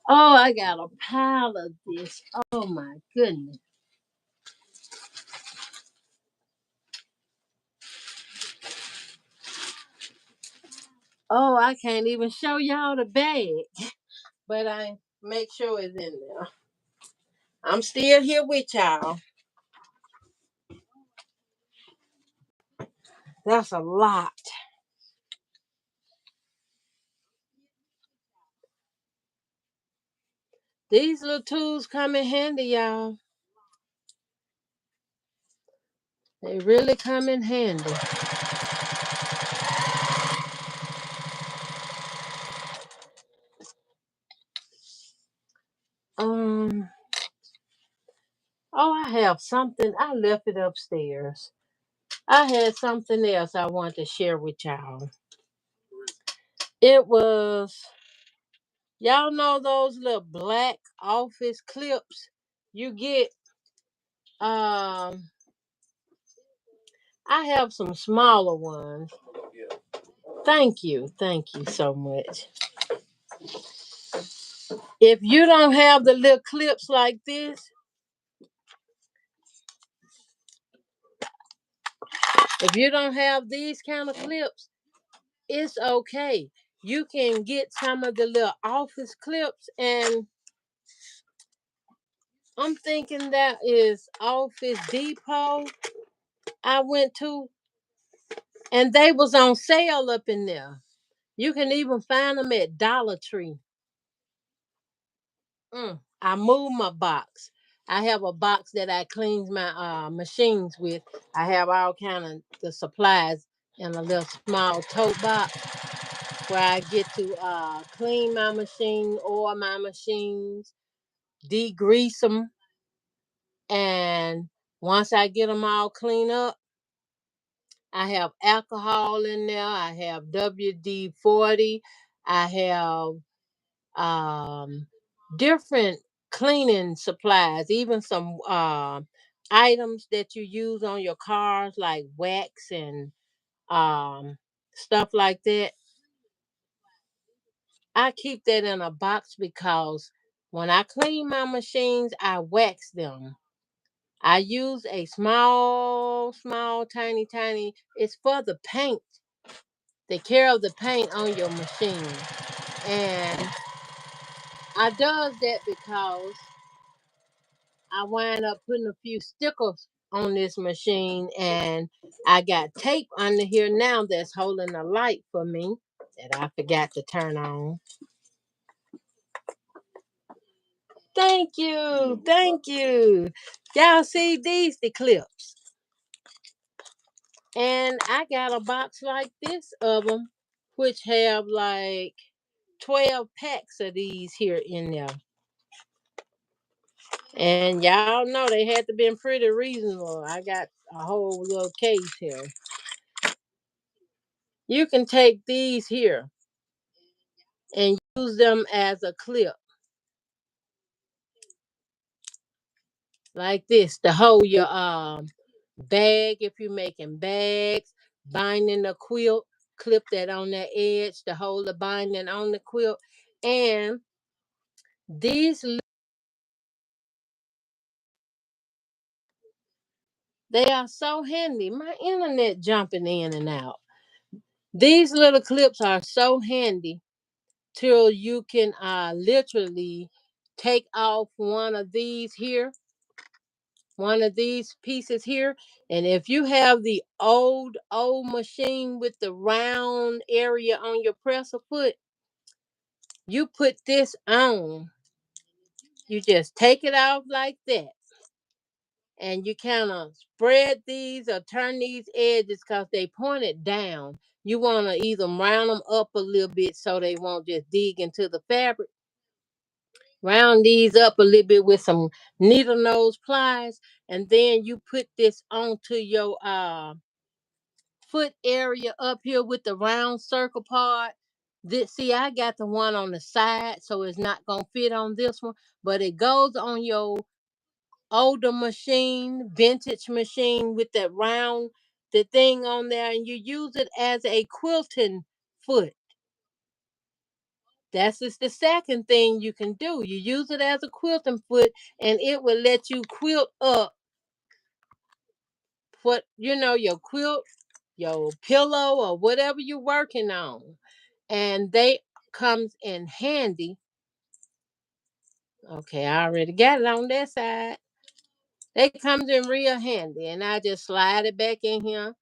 Oh, I got a pile of this. Oh my goodness. Oh, I can't even show y'all the bag, but I make sure it's in there. I'm still here with y'all. That's a lot. These little tools come in handy, y'all. They really come in handy. Um. Oh, I have something. I left it upstairs. I had something else I wanted to share with y'all. It was, y'all know those little black office clips you get. Um, I have some smaller ones. Thank you so much. If you don't have the little clips like this, if you don't have these kind of clips, it's okay. You can get some of the little office clips, and I'm thinking that is Office Depot I went to, and they was on sale up in there. You can even find them at Dollar Tree. I moved my box. I have a box that I cleans my machines with. I have all kind of the supplies in a little small tote box where I get to clean my machine, oil my machines, degrease them, and once I get them all cleaned up, I have alcohol in there. I have WD-40. I have um, different cleaning supplies, even some items that you use on your cars, like wax and um, stuff like that. I keep that in a box because when I clean my machines, I wax them. I use a small, tiny. It's for the paint, the care of the paint on your machine. And I does that because I wind up putting a few stickers on this machine, and I got tape under here now that's holding a light for me that I forgot to turn on. Thank you. Y'all see these the clips, and I got a box like this of them, which have like 12 packs of these here in there. And y'all know they had to been pretty reasonable. I got a whole little case here. You can take these here and use them as a clip like this to hold your bag if you're making bags, binding a quilt, clip that on that edge to hold the binding on the quilt. And these they are so handy. My internet jumping in and out. These little clips are so handy till you can literally take off one of these pieces here. And if you have the old machine with the round area on your presser foot, you put this on. You just take it off like that. and you kind of spread these or turn these edges because they pointed down. You want to either round them up a little bit so they won't just dig into the fabric. Round these up a little bit with some needle nose pliers, and then you put this onto your foot area up here with the round circle part. This, see, I got the one on the side, so it's not gonna fit on this one, but it goes on your older machine, vintage machine with that round the thing on there, and you use it as a quilting foot. That's just the second thing you can do. You use it as a quilting foot, and it will let you quilt up what your quilt, your pillow, or whatever you're working on. And they comes in handy. Okay, I already got it on that side. They comes in real handy, and I just slide it back in here.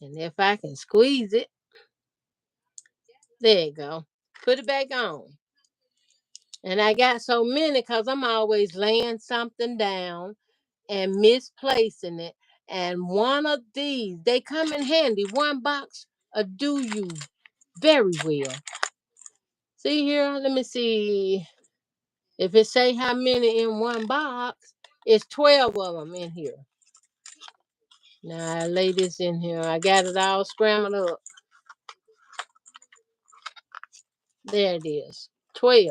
And if I can squeeze it, there you go. Put it back on. And I got so many because I'm always laying something down and misplacing it. And one of these, they come in handy. One box will do you very well. See here, let me see. If it say how many in one box, it's 12 of them in here. Now I lay this in here. I got it all scrambled up. There it is. 12.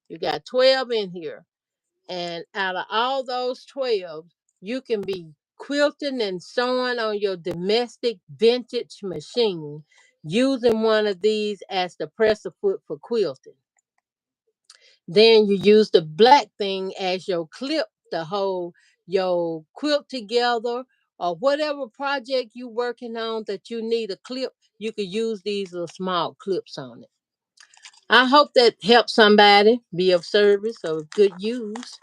You got 12 in here. And out of all those 12, you can be quilting and sewing on your domestic vintage machine using one of these as the presser foot for quilting. Then you use the black thing as your clip to hold your quilt together, or whatever project you're working on that you need a clip, you could use these little small clips on it. I hope that helps somebody, be of service or of good use.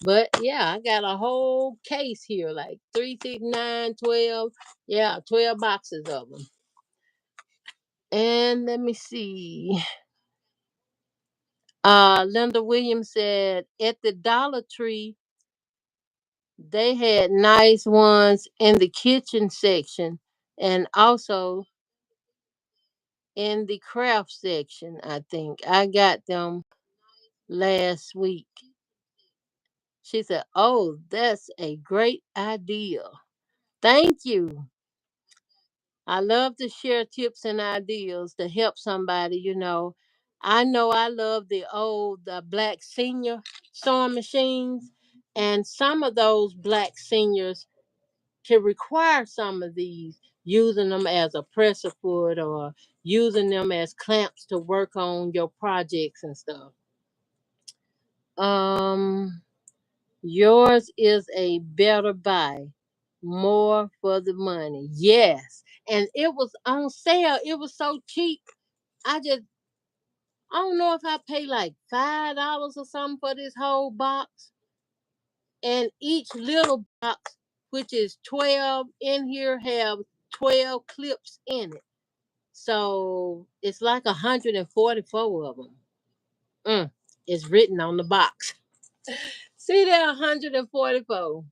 But yeah, I got a whole case here, like 3, 6, 9, 12. Yeah, 12 boxes of them. And let me see. Linda Williams said at the Dollar Tree, they had nice ones in the kitchen section and also in the craft section. I think I got them last week. She said, "Oh, that's a great idea. Thank you. I love to share tips and ideas to help somebody, you know. I know I love the black senior sewing machines, and some of those black seniors can require some of these, using them as a presser foot or using them as clamps to work on your projects and stuff. Um, Yours is a better buy, more for the money. Yes, and it was on sale. It was so cheap. I just I don't know if I paid like $5 or something for this whole box, and each little box, which is 12 in here, have 12 clips in it. So it's like 144 of them. Mm, it's written on the box. See there, 144.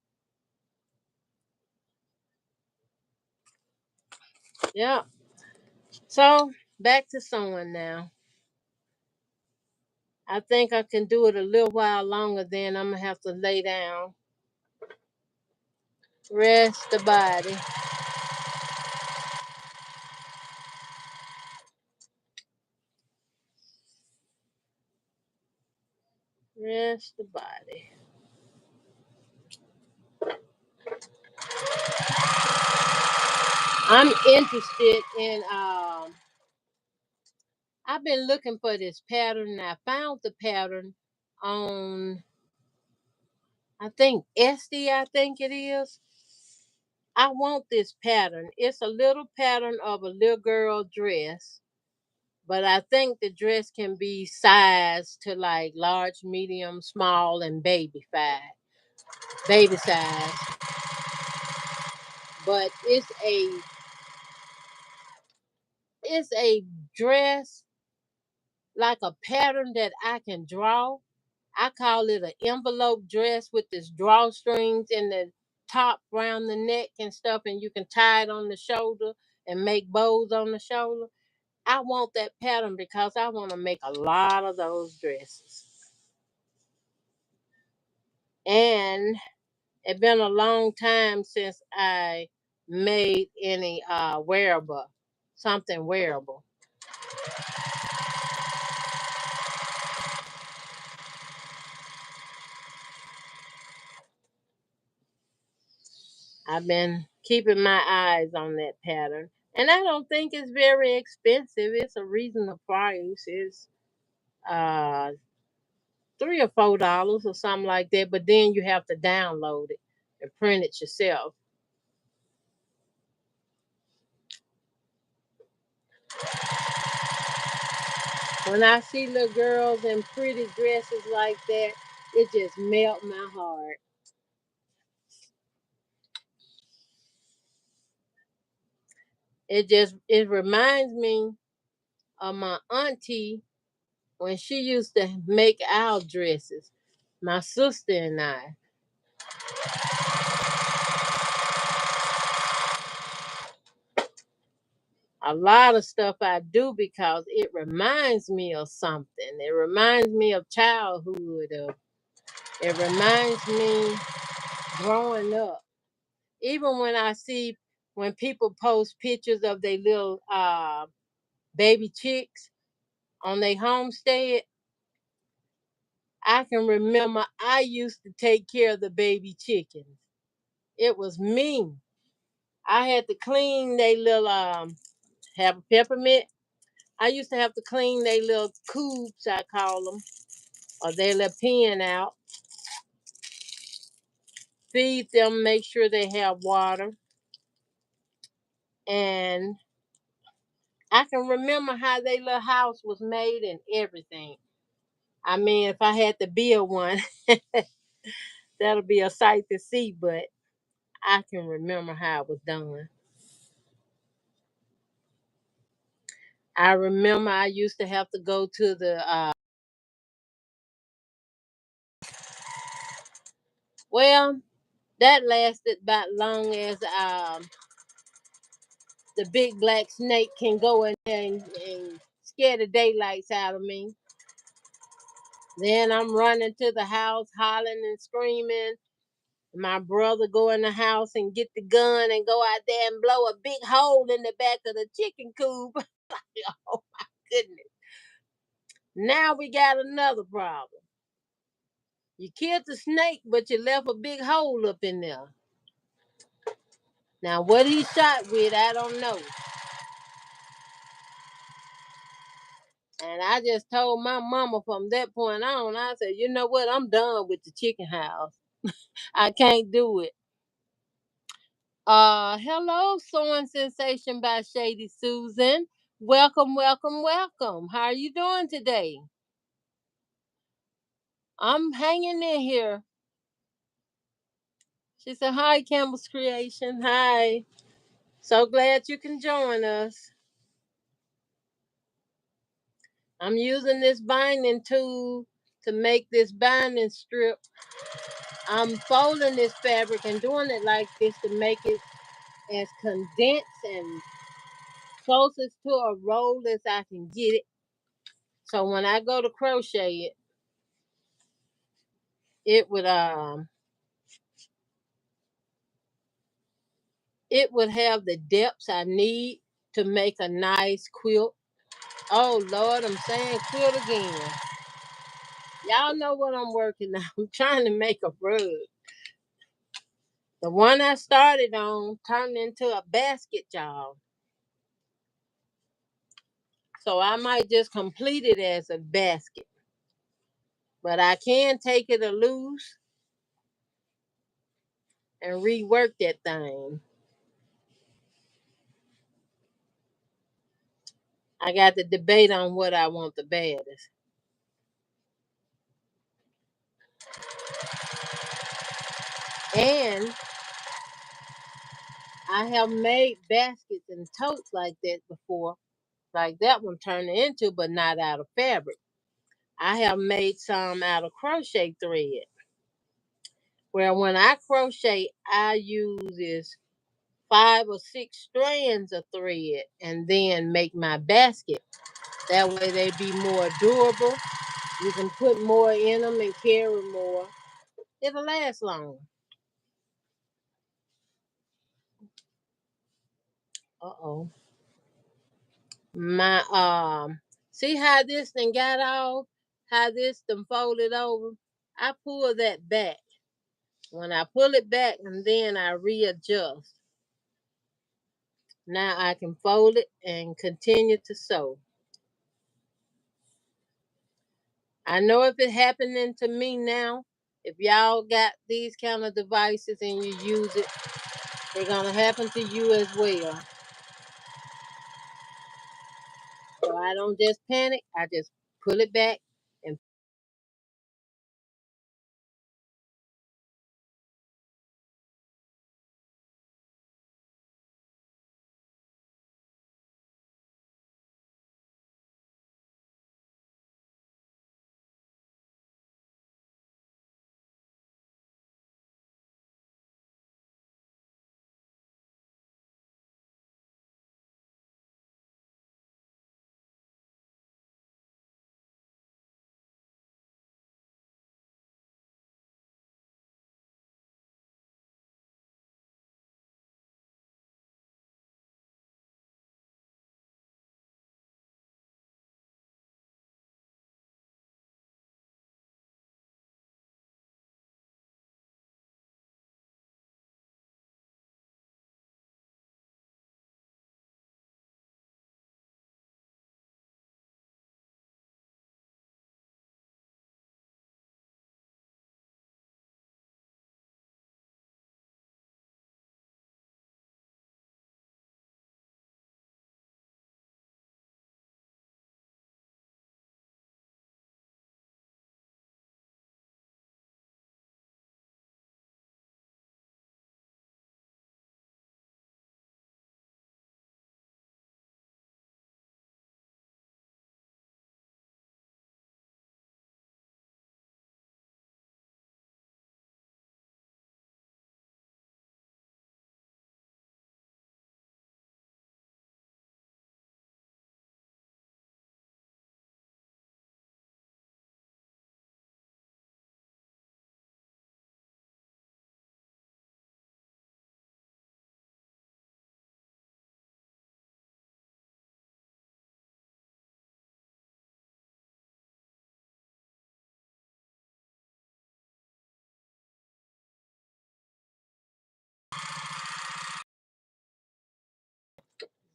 Yeah. So back to sewing now. I think I can do it a little while longer, then I'm gonna have to lay down, rest the body, rest the body. I'm interested in I've been looking for this pattern and I found the pattern on, I think, Esty, I think it is. I want this pattern. It's a little pattern of a little girl dress, but I think the dress can be sized to like large, medium, small, and baby size. But it's a dress like a pattern that I can draw. I call it an envelope dress with this drawstrings in the top around the neck and stuff, and you can tie it on the shoulder and make bows on the shoulder. I want that pattern because I want to make a lot of those dresses. And it's been a long time since I made any wearable, something wearable. I've been keeping my eyes on that pattern. And I don't think it's very expensive. It's a reasonable price. It's uh $3 or $4 or something like that. But then you have to download it and print it yourself. When I see little girls in pretty dresses like that, it just melt my heart. It reminds me of my auntie when she used to make our dresses. My sister and I. A lot of stuff I do because it reminds me of something. It reminds me of childhood. It reminds me growing up. Even when I see when people post pictures of their little baby chicks on their homestead, I can remember I used to take care of the baby chickens. It was me. I had to clean their little have a peppermint. I used to have to clean their little coops, I call them, or their little pen out. Feed them, make sure they have water. And I can remember how their little house was made and everything. I mean, if I had to build one, that'll be a sight to see, but I can remember how it was done. I remember I used to have to go to well, that lasted about long as the big black snake can go in there and scare the daylights out of me. Then I'm running to the house, hollering and screaming. My brother go in the house and get the gun and go out there and blow a big hole in the back of the chicken coop. Oh my goodness. Now we got another problem. You killed the snake, but you left a big hole up in there. Now what he shot with, I don't know. And I just told my mama from that point on, I said, you know what? I'm done with the chicken house. I can't do it. Hello, Sewing Sensation by Shady Susan. Welcome, welcome, welcome. How are you doing today? I'm hanging in here. She said, hi, Campbell's Creation. Hi. So glad you can join us. I'm using this binding tool to make this binding strip. I'm folding this fabric and doing it like this to make it as condensed and closest to a roll as I can get it. So when I go to crochet it, it would it would have the depths I need to make a nice quilt. Oh Lord, I'm saying quilt again. Y'all know what I'm working on. I'm trying to make a rug. The one I started on turned into a basket, y'all. So I might just complete it as a basket. But I can take it a loose and rework that thing. I got to debate on what I want the baddest. And I have made baskets and totes like that before, like that one turned into, but not out of fabric. I have made some out of crochet thread. Well, when I crochet, I use is 5 or 6 strands of thread and then make my basket. That way they be more durable. You can put more in them and carry more. It'll last longer. Uh-oh. My see how this thing got off? How this thing folded over? I pull that back. When I pull it back and then I readjust. Now I can fold it and continue to sew. I know if it happening to me now, if y'all got these kind of devices and you use it, they're gonna happen to you as well. So I don't just panic. I just pull it back and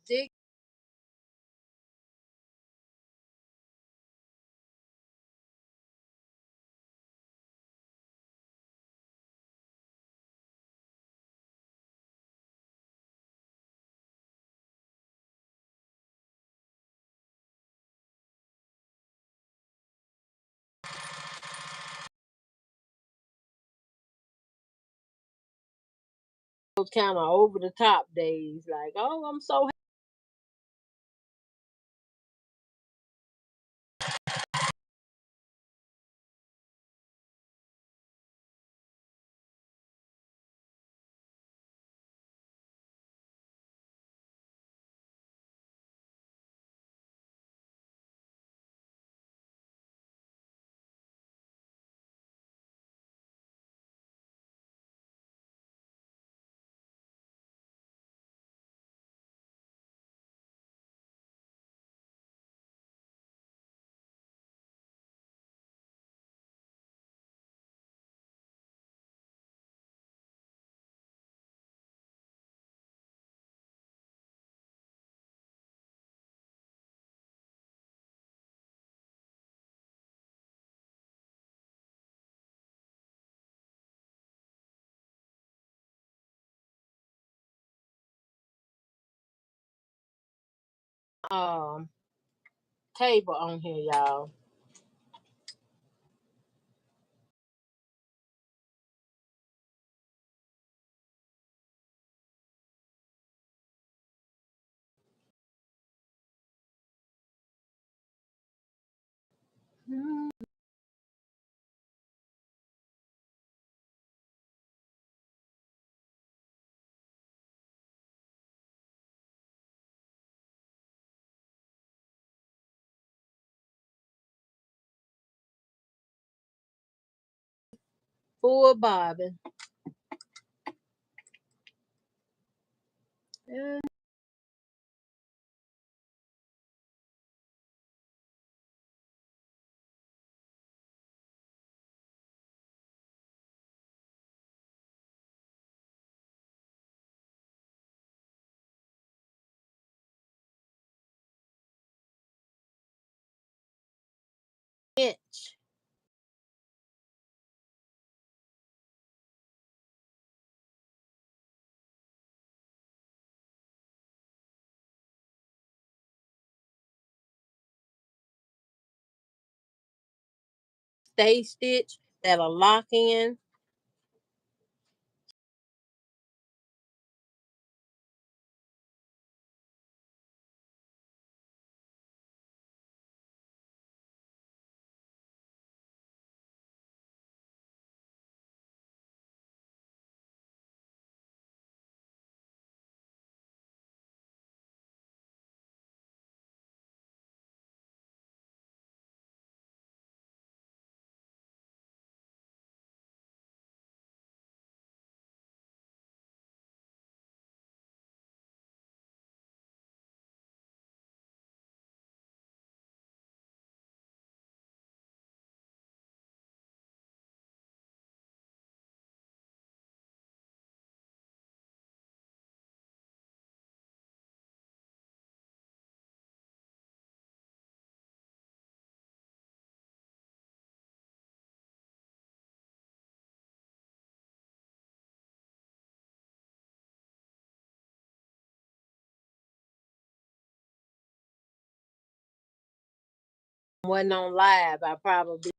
dig. Those kind of over the top days, like, oh, I'm so um table on here, y'all. full bobbin. And inch. Stay stitch that'll lock in. Wasn't on live. I probably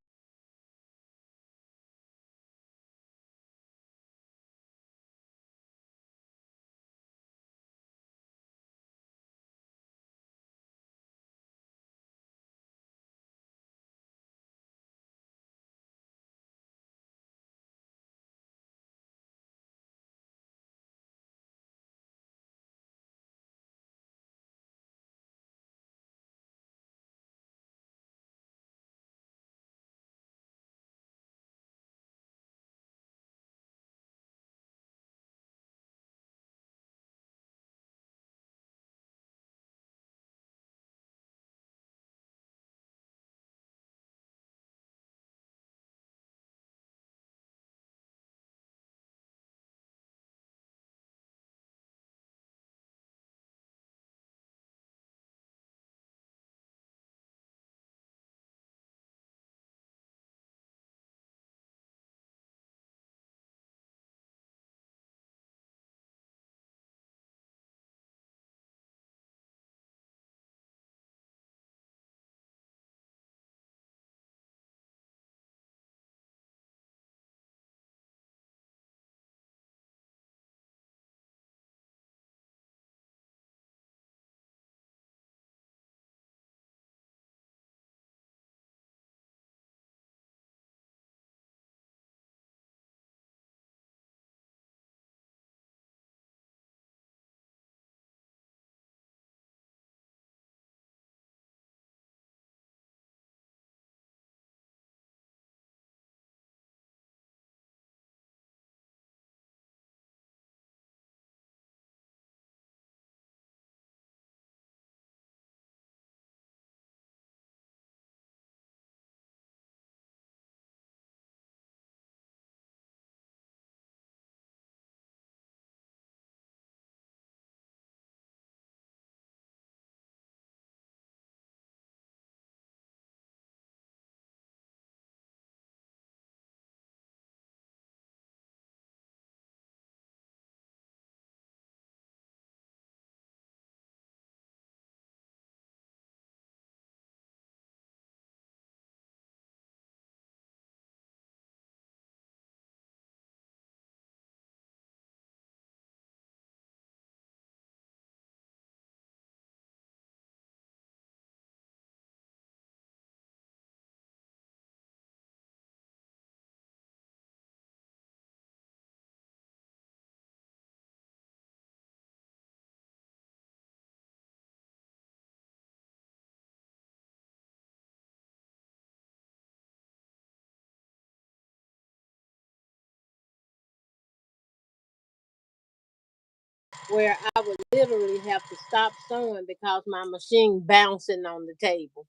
where I would literally have to stop sewing because my machine bouncing on the table.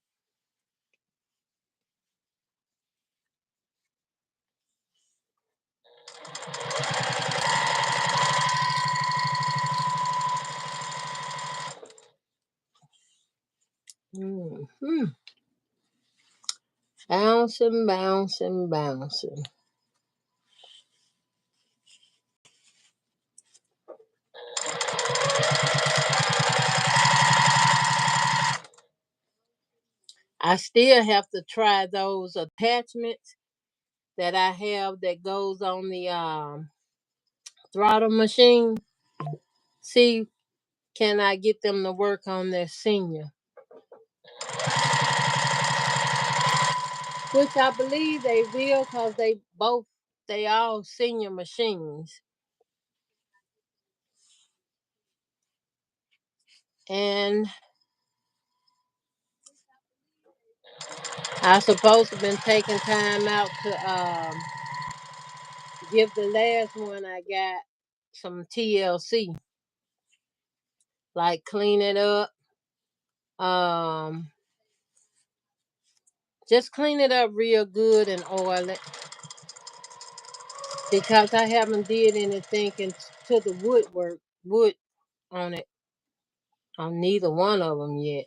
Hmm. Bouncing, bouncing, bouncing. I still have to try those attachments that I have that goes on the throttle machine. See, can I get them to work on their senior? Which I believe they will because they all senior machines. And I supposed to been taking time out to give the last one I got some TLC, like clean it up, um, just clean it up real good and oil it because I haven't did anything to the wood on it on neither one of them yet.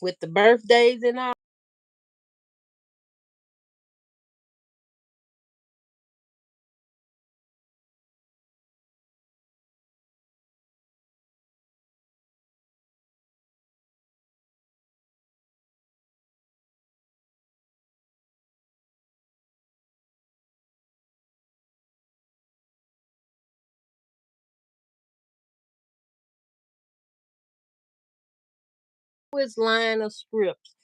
With the birthdays and all. Which line of scripts?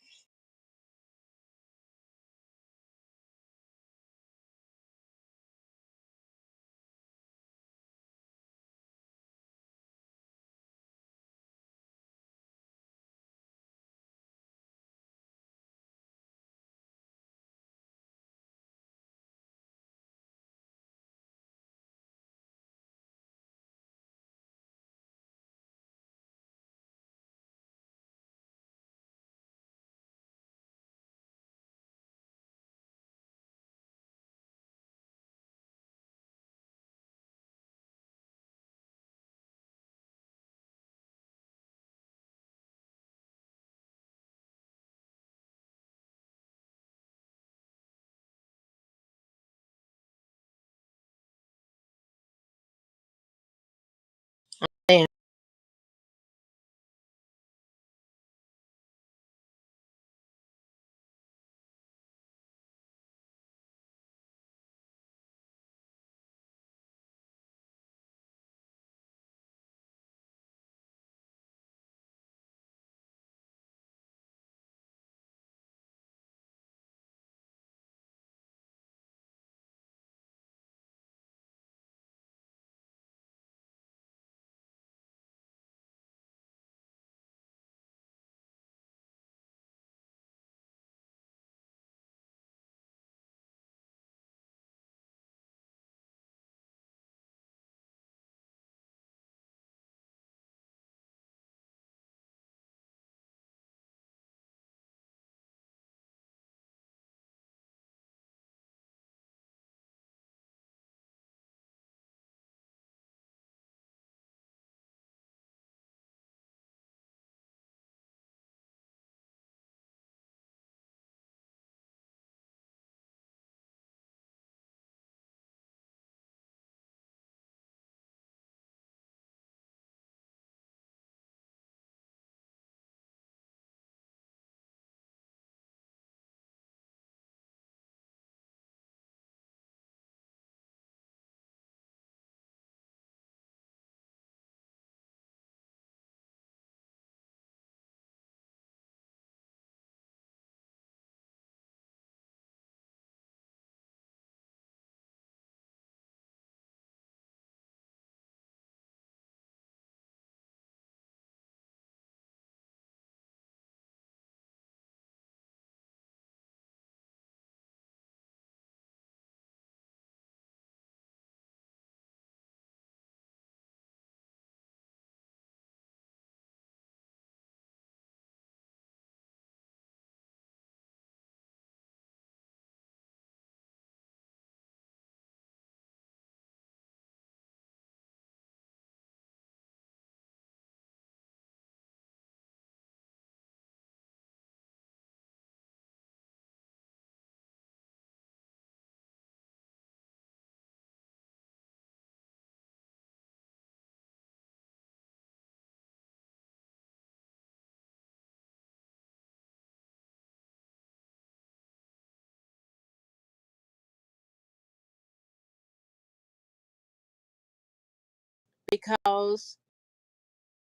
because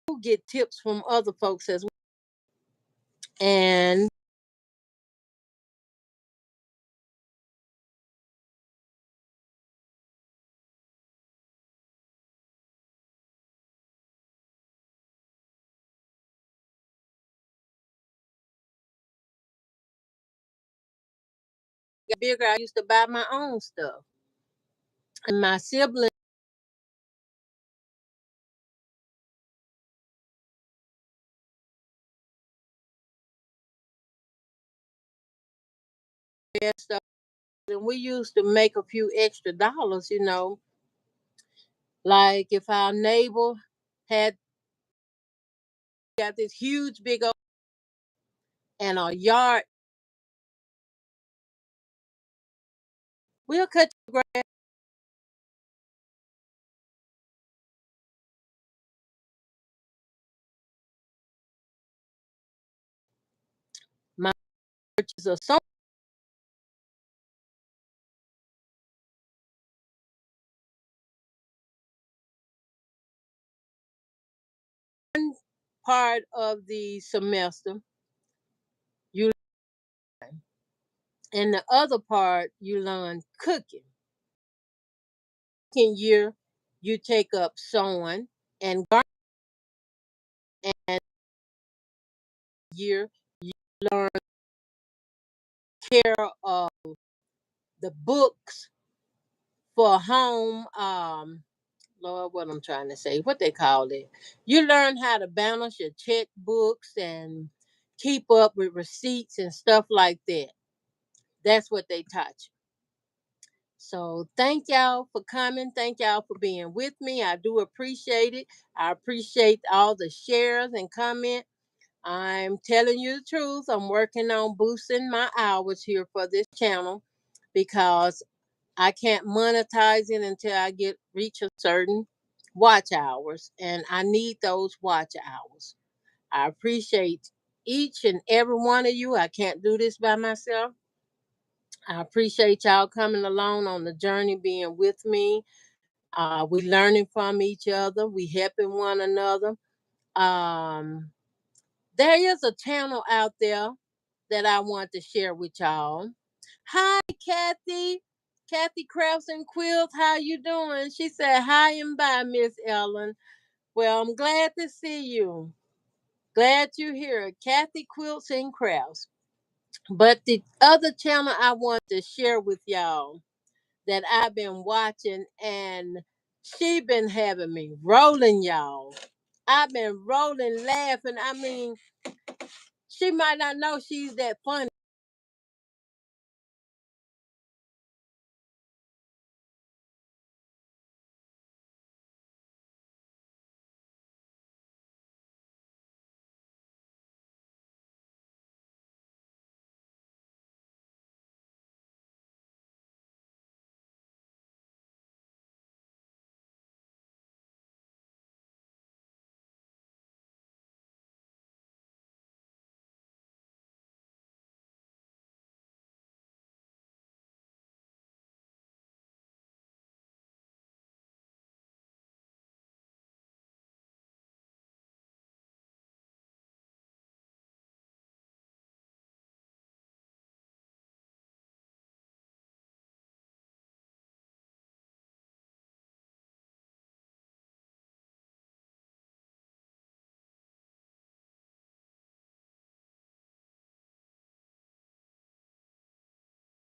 you get tips from other folks as well. And the bigger, I used to buy my own stuff. And my siblings had stuff, and we used to make a few extra dollars, like if our neighbor had got this huge big old and a yard, we'll cut your grass. My churches or some part of the semester you and the other part you learn cooking. Second year you take up sewing and gardening, and year you learn care of the books for home. Lord, what I'm trying to say, what they call it. You learn how to balance your checkbooks and keep up with receipts and stuff like that. That's what they taught you. So thank y'all for coming. Thank y'all for being with me. I do appreciate it. I appreciate all the shares and comment. I'm telling you the truth. I'm working on boosting my hours here for this channel because I can't monetize it until I get reach a certain watch hours, and I need those watch hours. I appreciate each and every one of you. I can't do this by myself. I appreciate y'all coming along on the journey, being with me. We learning from each other. We helping one another. Um, there is a channel out there that I want to share with y'all. Hi, Kathy. Kathy Crafts and Quilt. How you doing? She said, hi and bye, Miss Ellen. Well, I'm glad to see you. Glad you're here. Kathy Quilts and Crafts. But the other channel I want to share with y'all that I've been watching, and she been having me rolling, y'all. I've been rolling, laughing. I mean, she might not know she's that funny.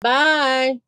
Bye.